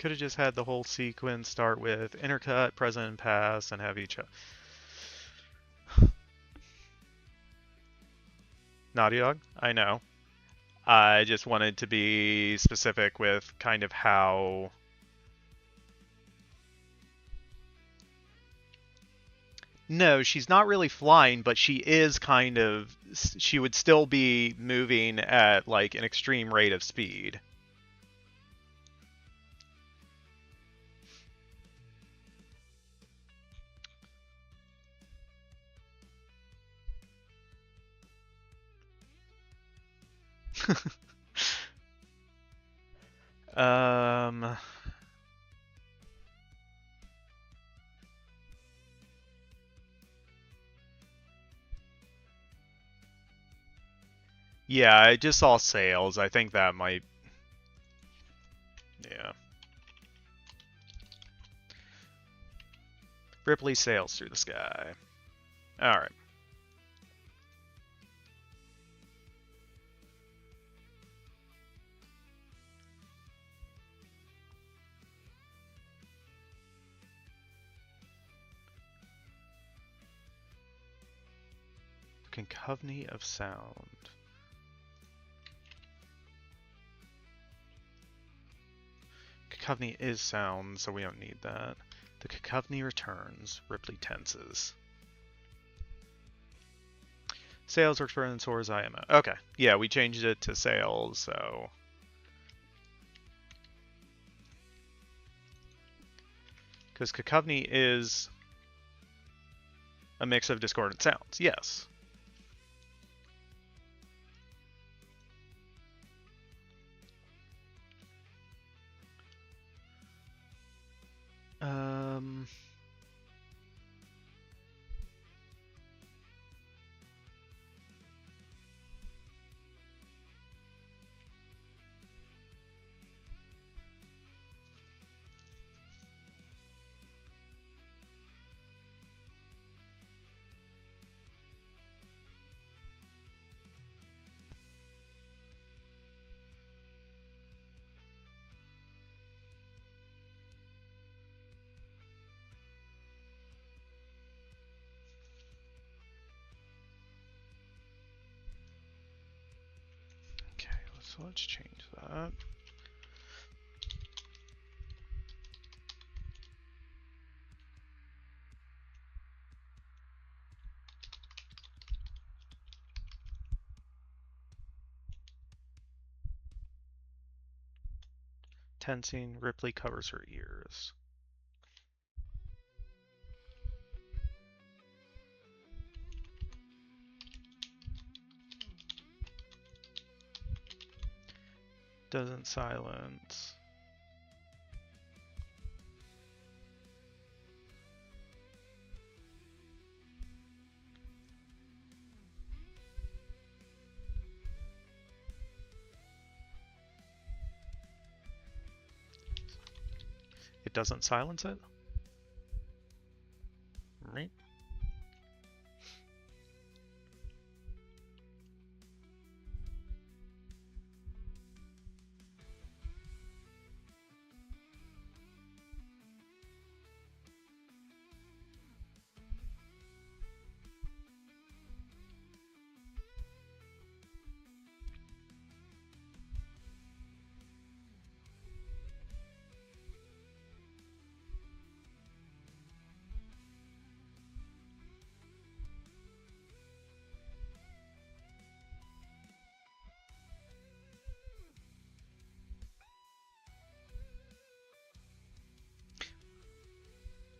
could have just had the whole sequence start with intercut, present, and past, and have each... Naughty Dog? I know. I just wanted to be specific with kind of how... No, she's not really flying, but she is kind of... She would still be moving at, like, an extreme rate of speed. um... Yeah, I just saw sails. I think that might... Yeah. Ripley sails through the sky. Alright. Concavenacy of sound. Cacophony is sound, so we don't need that. The cacophony returns. Ripley tenses. Sails works better than soars IMO. Okay. Yeah, we changed it to sails, so... Because cacophony is a mix of discordant sounds. Yes. So let's change that. Tensing, Ripley covers her ears. Doesn't silence. It doesn't silence it? Right.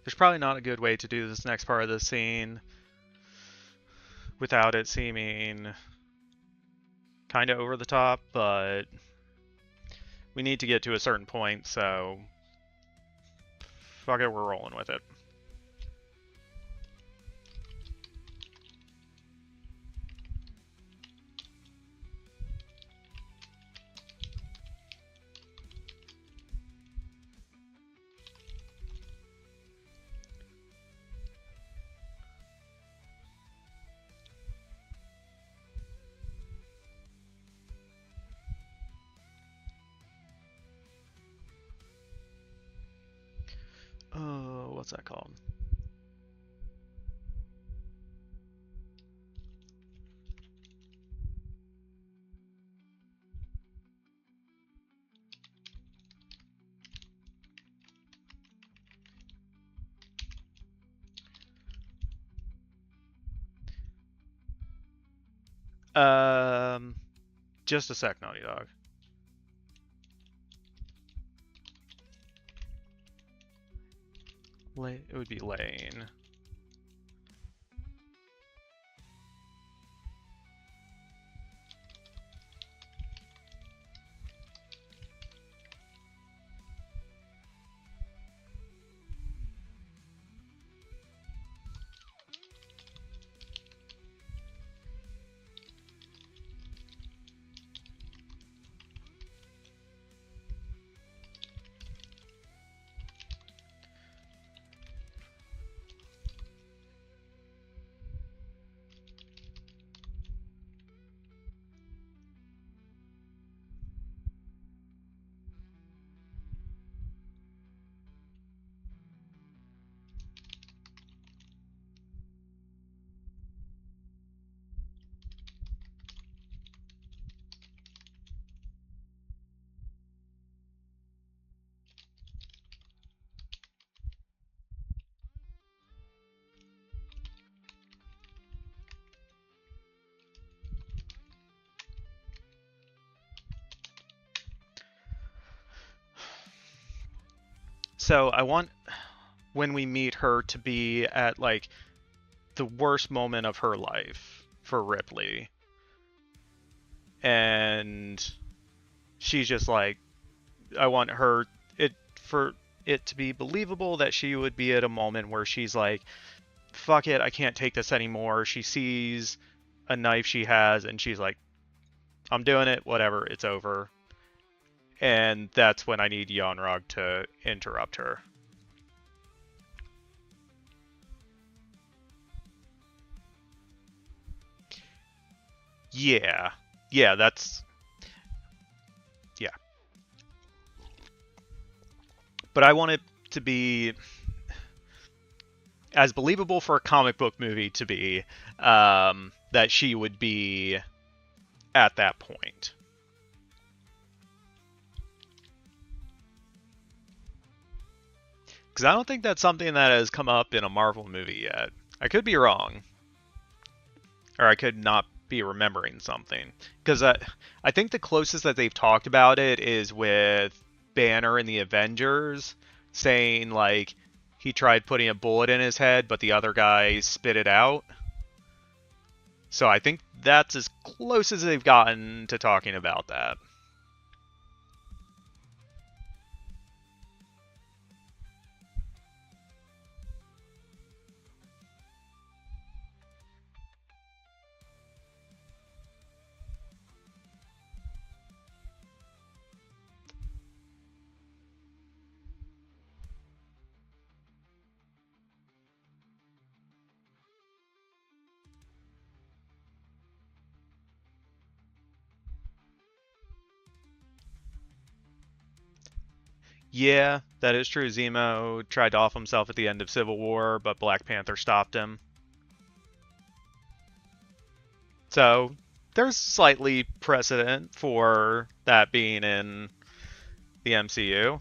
There's probably not a good way to do this next part of the scene without it seeming kind of over the top, but we need to get to a certain point, so fuck it, we're rolling with it. what's that called? Just a sec, Naughty Dog. It would be Lane. So I want when we meet her to be at like the worst moment of her life for Ripley. And she's just like, I want her for it to be believable that she would be at a moment where she's like, fuck it, I can't take this anymore. She sees a knife she has and she's like, I'm doing it, whatever, it's over. And that's when I need Yon-Rogg to interrupt her. Yeah. Yeah, that's... Yeah. But I want it to be as believable for a comic book movie to be that she would be at that point. Because I don't think that's something that has come up in a Marvel movie yet. I could be wrong. Or I could not be remembering something. Because I think the closest that they've talked about it is with Banner in the Avengers, saying, like, he tried putting a bullet in his head, but the other guy spit it out. So I think that's as close as they've gotten to talking about that. Yeah, that is true. Zemo tried to off himself at the end of Civil War, but Black Panther stopped him. So there's slightly precedent for that being in the MCU.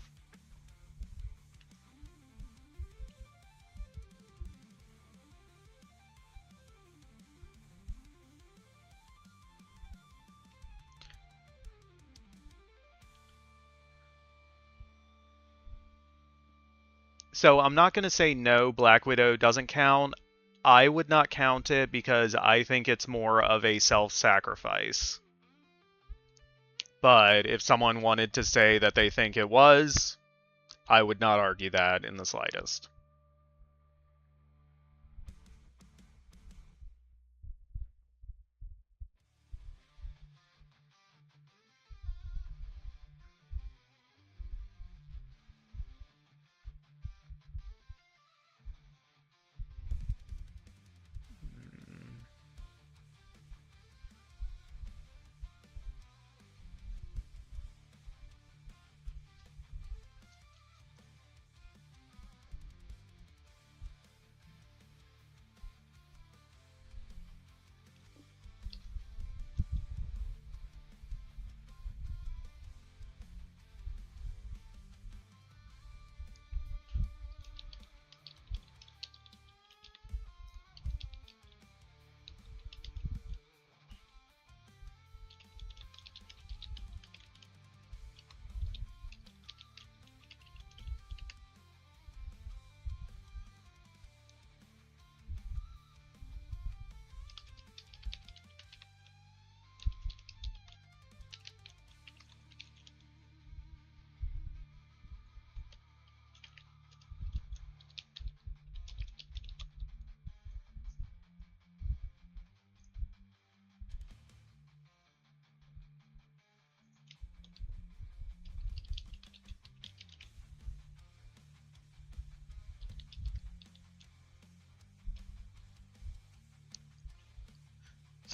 So I'm not going to say no, Black Widow doesn't count. I would not count it because I think it's more of a self-sacrifice. But if someone wanted to say that they think it was, I would not argue that in the slightest.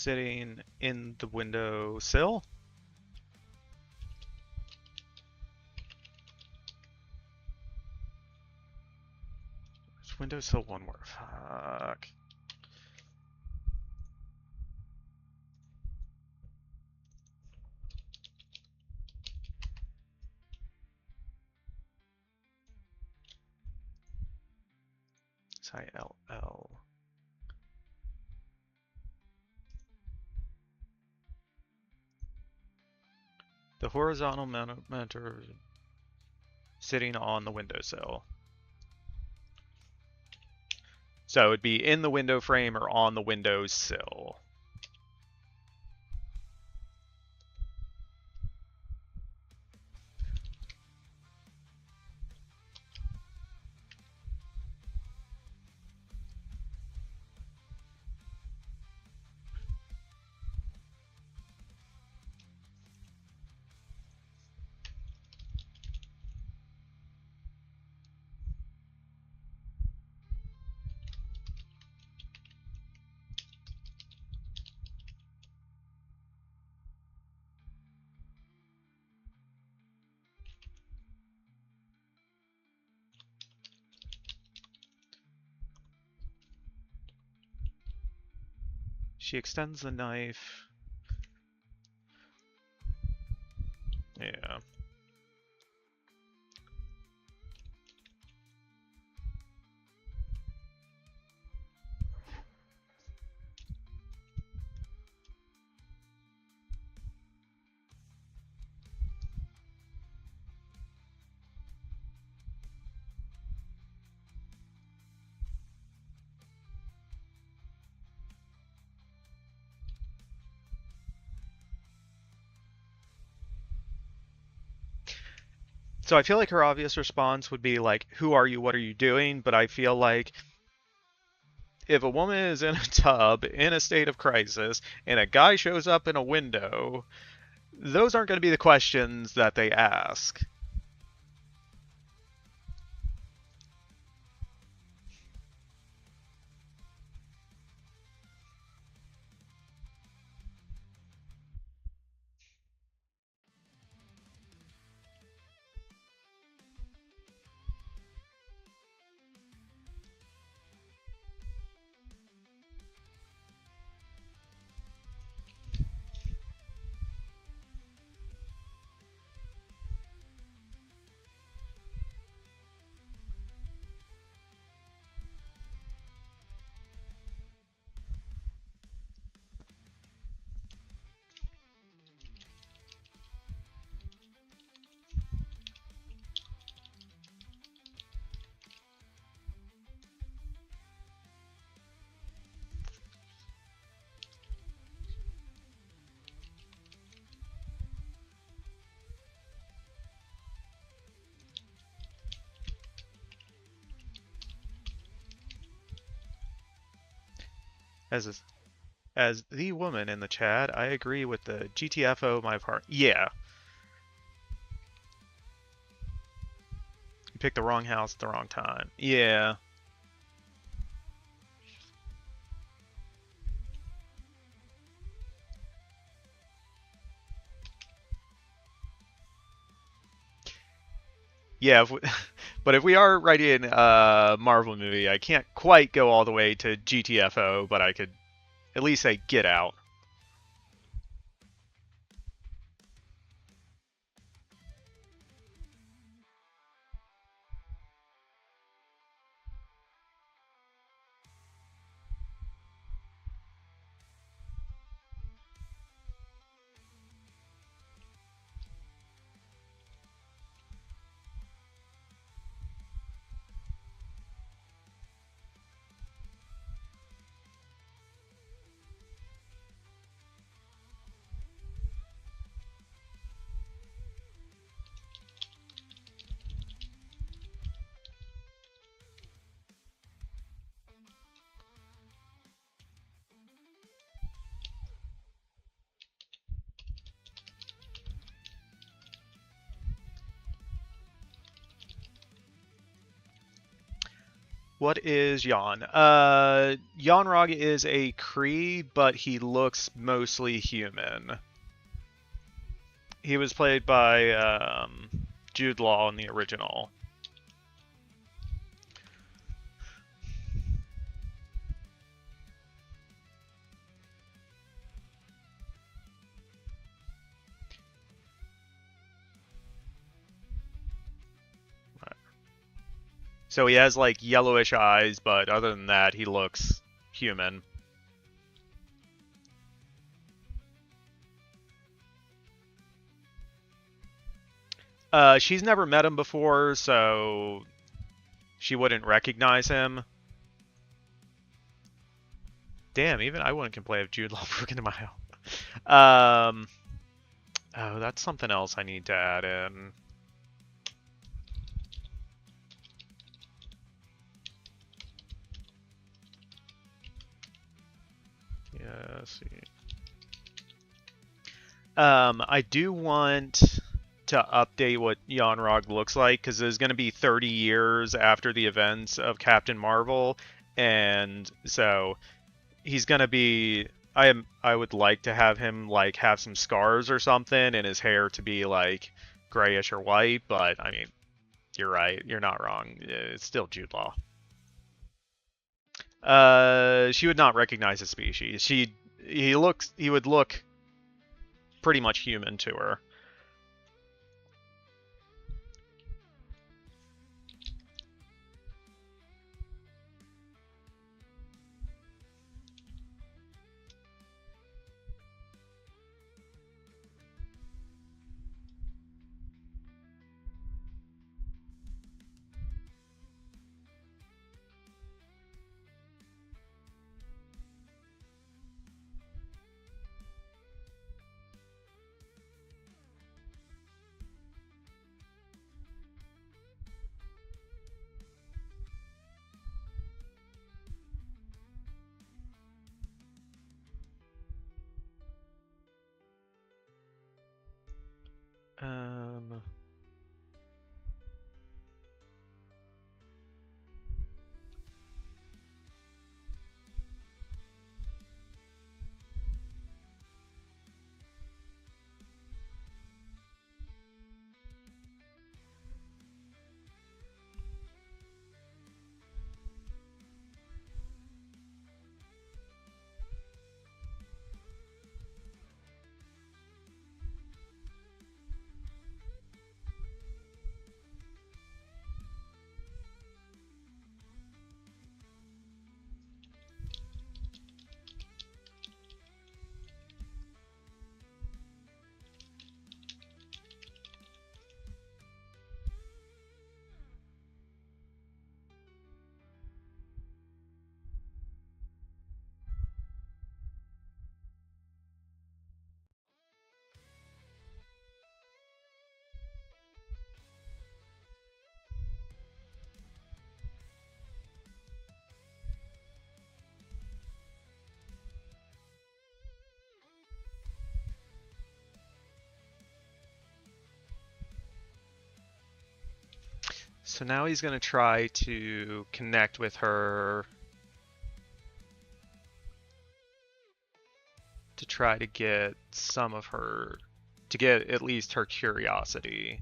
sitting in the windowsill. This windowsill one word. Fuck. ILL. The horizontal monitor sitting on the windowsill. So it would be in the window frame or on the windowsill. She extends the knife. Yeah. So I feel like her obvious response would be like, who are you? What are you doing? But I feel like if a woman is in a tub in a state of crisis and a guy shows up in a window, those aren't going to be the questions that they ask. As the woman in the chat, I agree with the GTFO my part. Yeah. You picked the wrong house at the wrong time. Yeah. Yeah, but if we are writing a Marvel movie, I can't quite go all the way to GTFO, but I could at least say Get Out. What is Yon? Yon-Rogg is a Kree, but he looks mostly human. He was played by Jude Law in the original. So he has like yellowish eyes, but other than that, he looks human. She's never met him before, so she wouldn't recognize him. Damn, even I wouldn't complain if Jude Law broke into my house. Oh, that's something else I need to add in. Yeah, see. I do want to update what Yon-Rogg looks like, because there's going to be 30 years after the events of Captain Marvel, and so he's going to be... I would like to have him like have some scars or something, and his hair to be like grayish or white, but I mean, you're right. You're not wrong. It's still Jude Law. She would not recognize his species. He would look pretty much human to her. Um, So now he's going to try to connect with her to try to get some of her, to get at least her curiosity.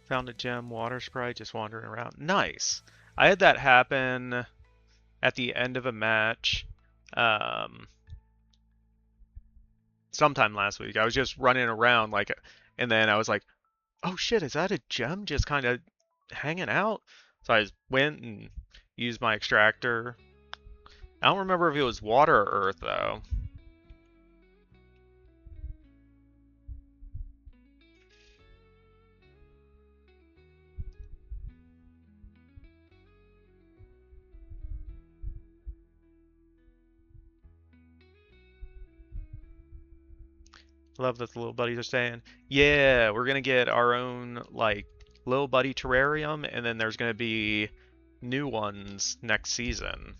Found a gem, water sprite, just wandering around. Nice. I had that happen at the end of a match sometime last week. I was just running around and then I was like, oh shit, is that a gem just kind of hanging out? So I went and used my extractor. I don't remember if it was water or earth though. Love that the little buddies are saying, yeah, we're gonna get our own little buddy terrarium, and then there's gonna be new ones next season.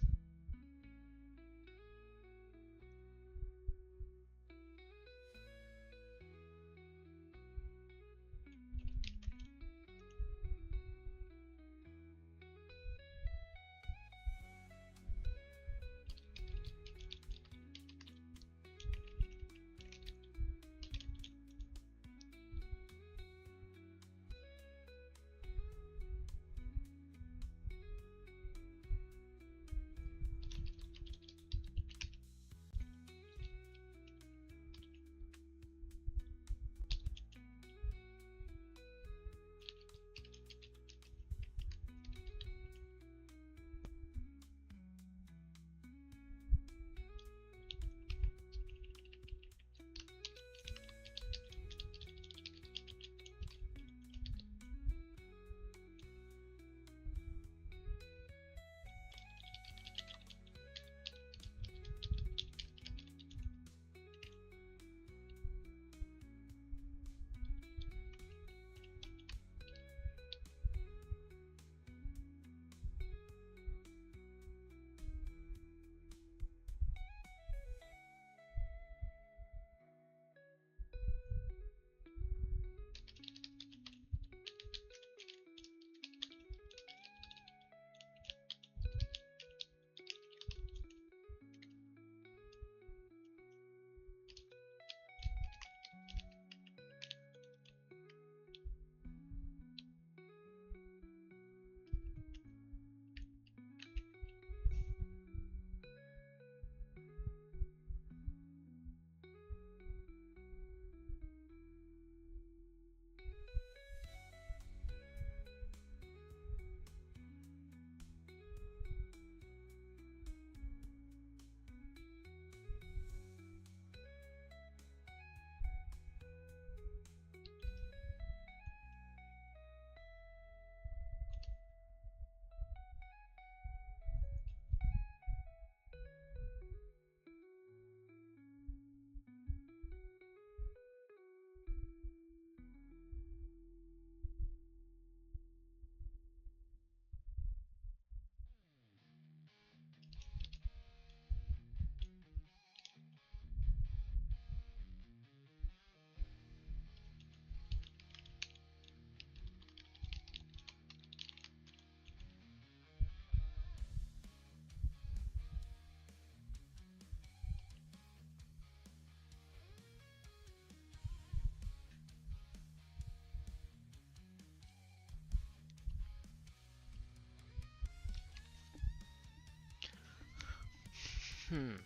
Hmm.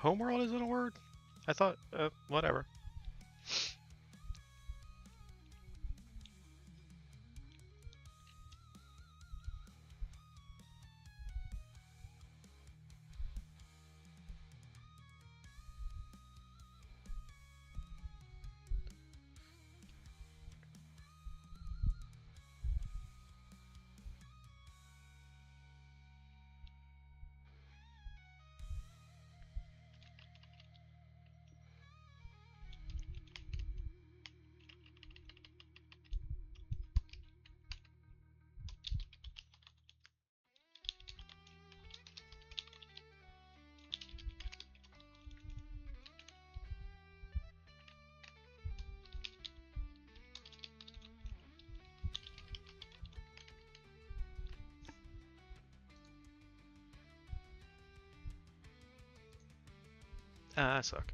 Homeworld isn't a word? I thought, whatever. I suck.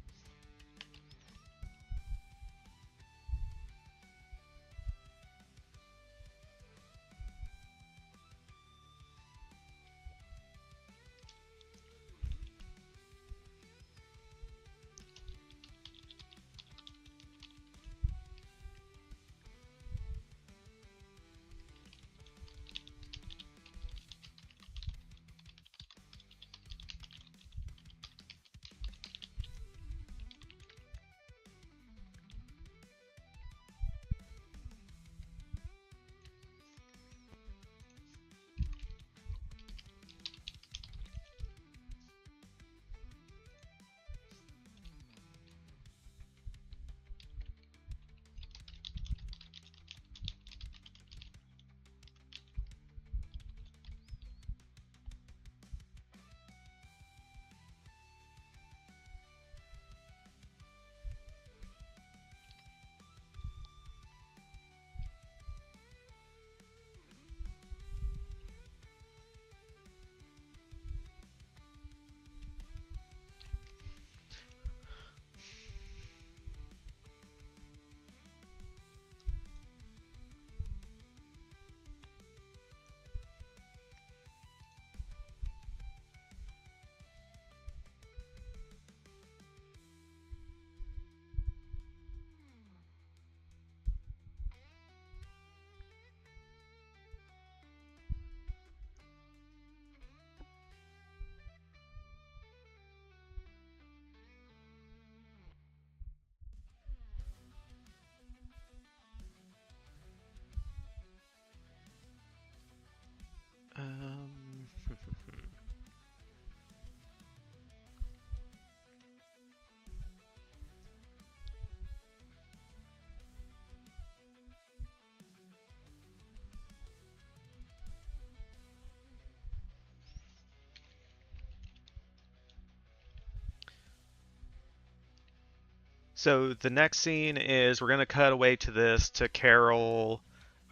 So the next scene is we're going to cut away to Carol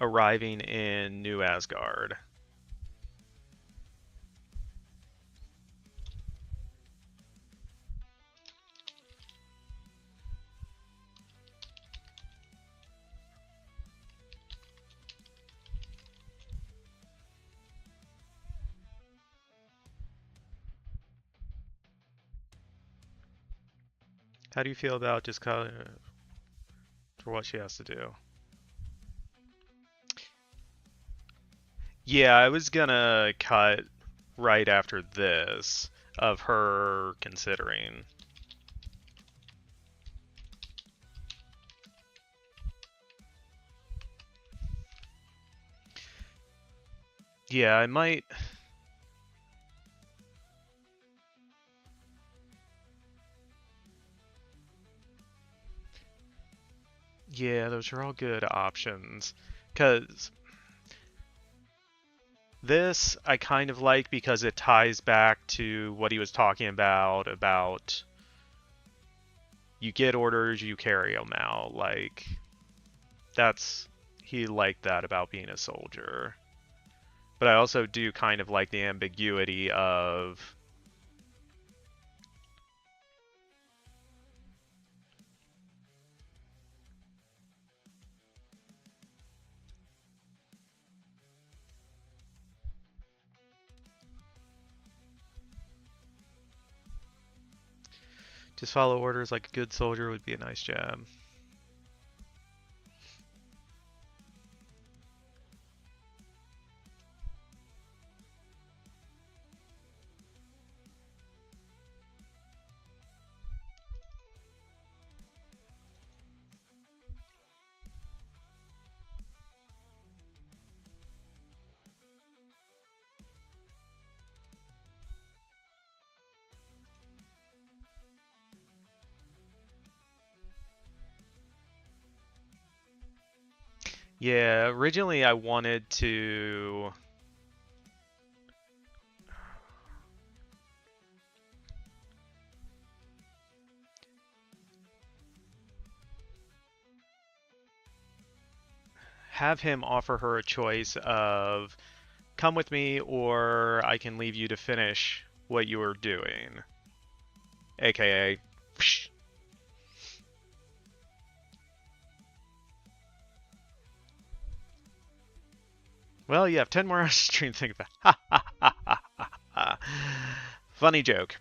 arriving in New Asgard. How do you feel about just cutting for what she has to do? Yeah, I was gonna cut right after this of her considering. Yeah, I might. Yeah, those are all good options. Because this I kind of like because it ties back to what he was talking about you get orders, you carry them out. Like, he liked that about being a soldier. But I also do kind of like the ambiguity of Just follow orders like a good soldier would be a nice job. Yeah, originally I wanted to have him offer her a choice of come with me or I can leave you to finish what you were doing. AKA, psh. Well, you have 10 more hours to stream to think about. Ha ha ha ha ha ha. Funny joke.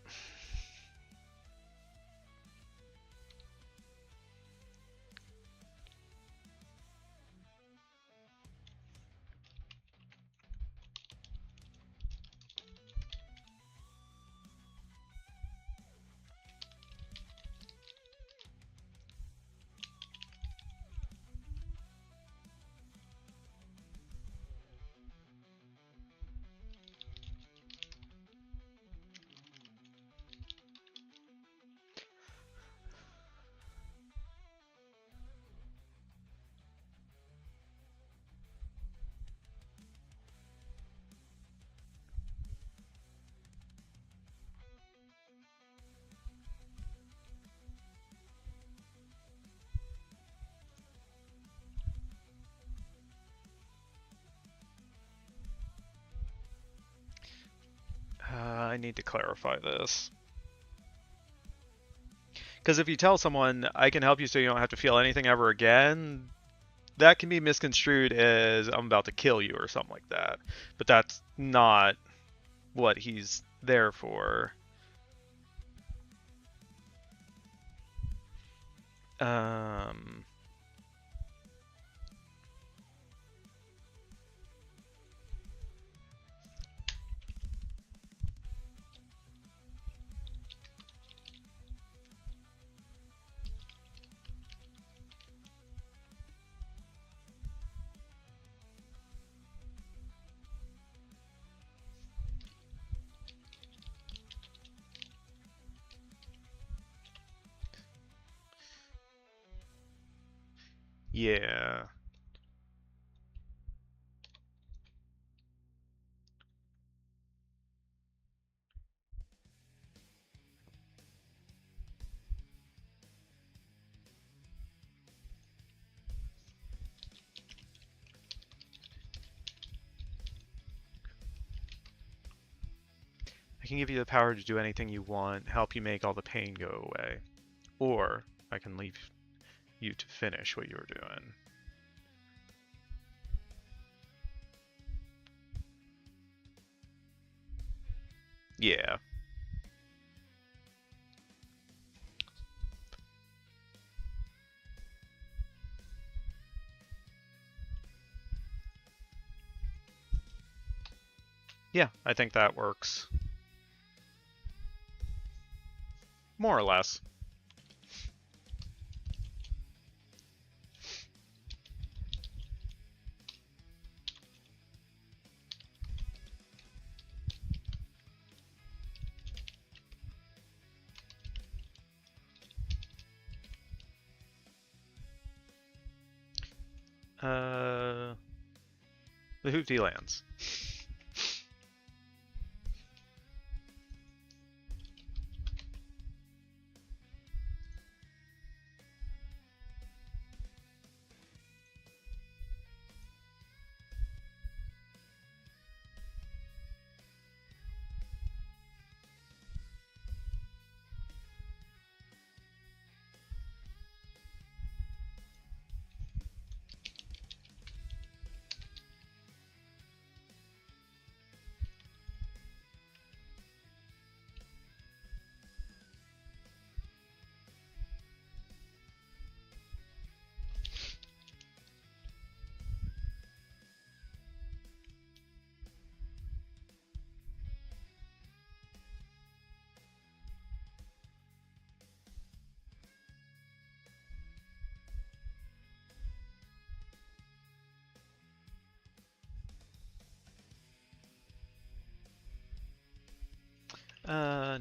I need to clarify this. Because if you tell someone, I can help you so you don't have to feel anything ever again, that can be misconstrued as I'm about to kill you or something like that. But that's not what he's there for. Yeah. I can give you the power to do anything you want, help you make all the pain go away. Or I can leave you to finish what you were doing. Yeah. Yeah, I think that works. More or less. The Hoopty lands.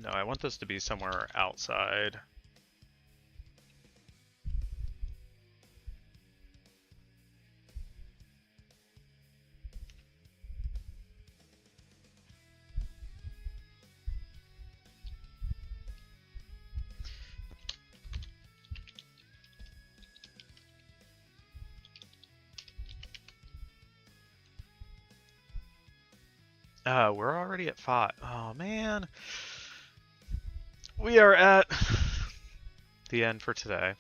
No, I want this to be somewhere outside. We're already at 5. Oh, man. We are at the end for today.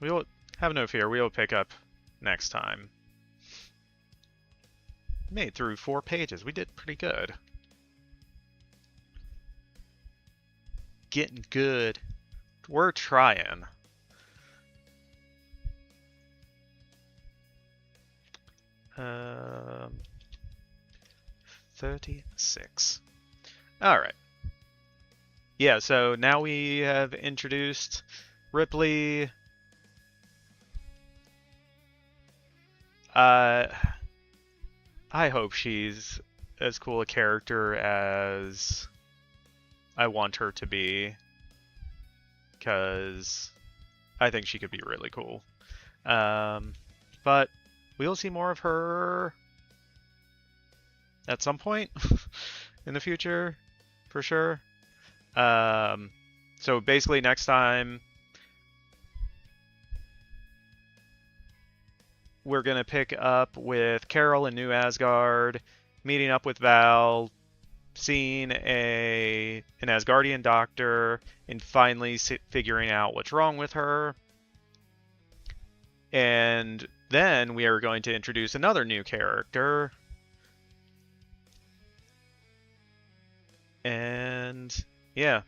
We'll have no fear. We'll pick up next time. Made through 4 pages. We did pretty good. Getting good. We're trying. Um, 36. All right. Yeah, so now we have introduced Ripley. I hope she's as cool a character as I want her to be, because I think she could be really cool. But we'll see more of her at some point in the future, for sure. So basically next time we're going to pick up with Carol in New Asgard, meeting up with Val, seeing an Asgardian doctor, and finally figuring out what's wrong with her. And then we are going to introduce another new character. And yeah,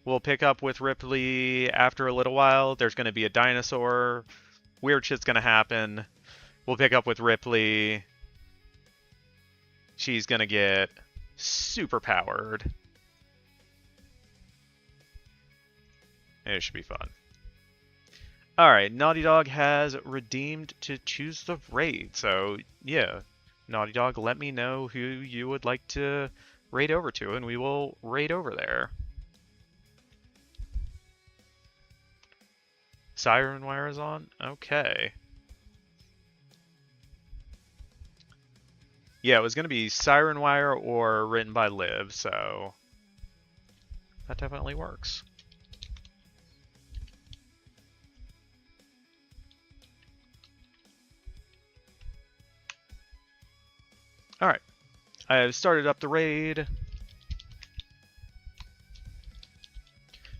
we'll pick up with Ripley after a little while. There's going to be a dinosaur. Weird shit's going to happen. We'll pick up with Ripley. She's going to get super powered. And it should be fun. Alright, Naughty Dog has redeemed to choose the raid. So, yeah, Naughty Dog, let me know who you would like to raid over to, and we will raid over there. Siren Wire is on? Okay. Yeah, it was going to be Siren Wire or written by Liv, so that definitely works. Alright, I have started up the raid.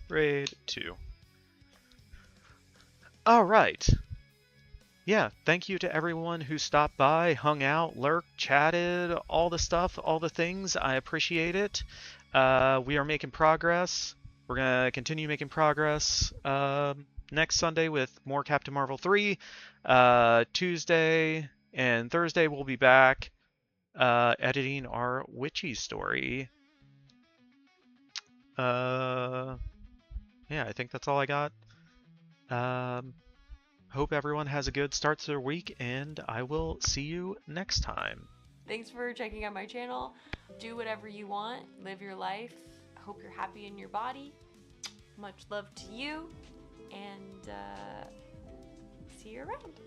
Raid 2. Alright. Yeah, thank you to everyone who stopped by, hung out, lurked, chatted, all the stuff, all the things. I appreciate it. We are making progress. We're going to continue making progress next Sunday with more Captain Marvel 3. Tuesday and Thursday we'll be back editing our Witchy story. Yeah, I think that's all I got. Hope everyone has a good start to their week, and I will see you next time.
Thanks for checking out my channel. Do whatever you want. Live your life. Hope you're happy in your body. Much love to you, and see you around.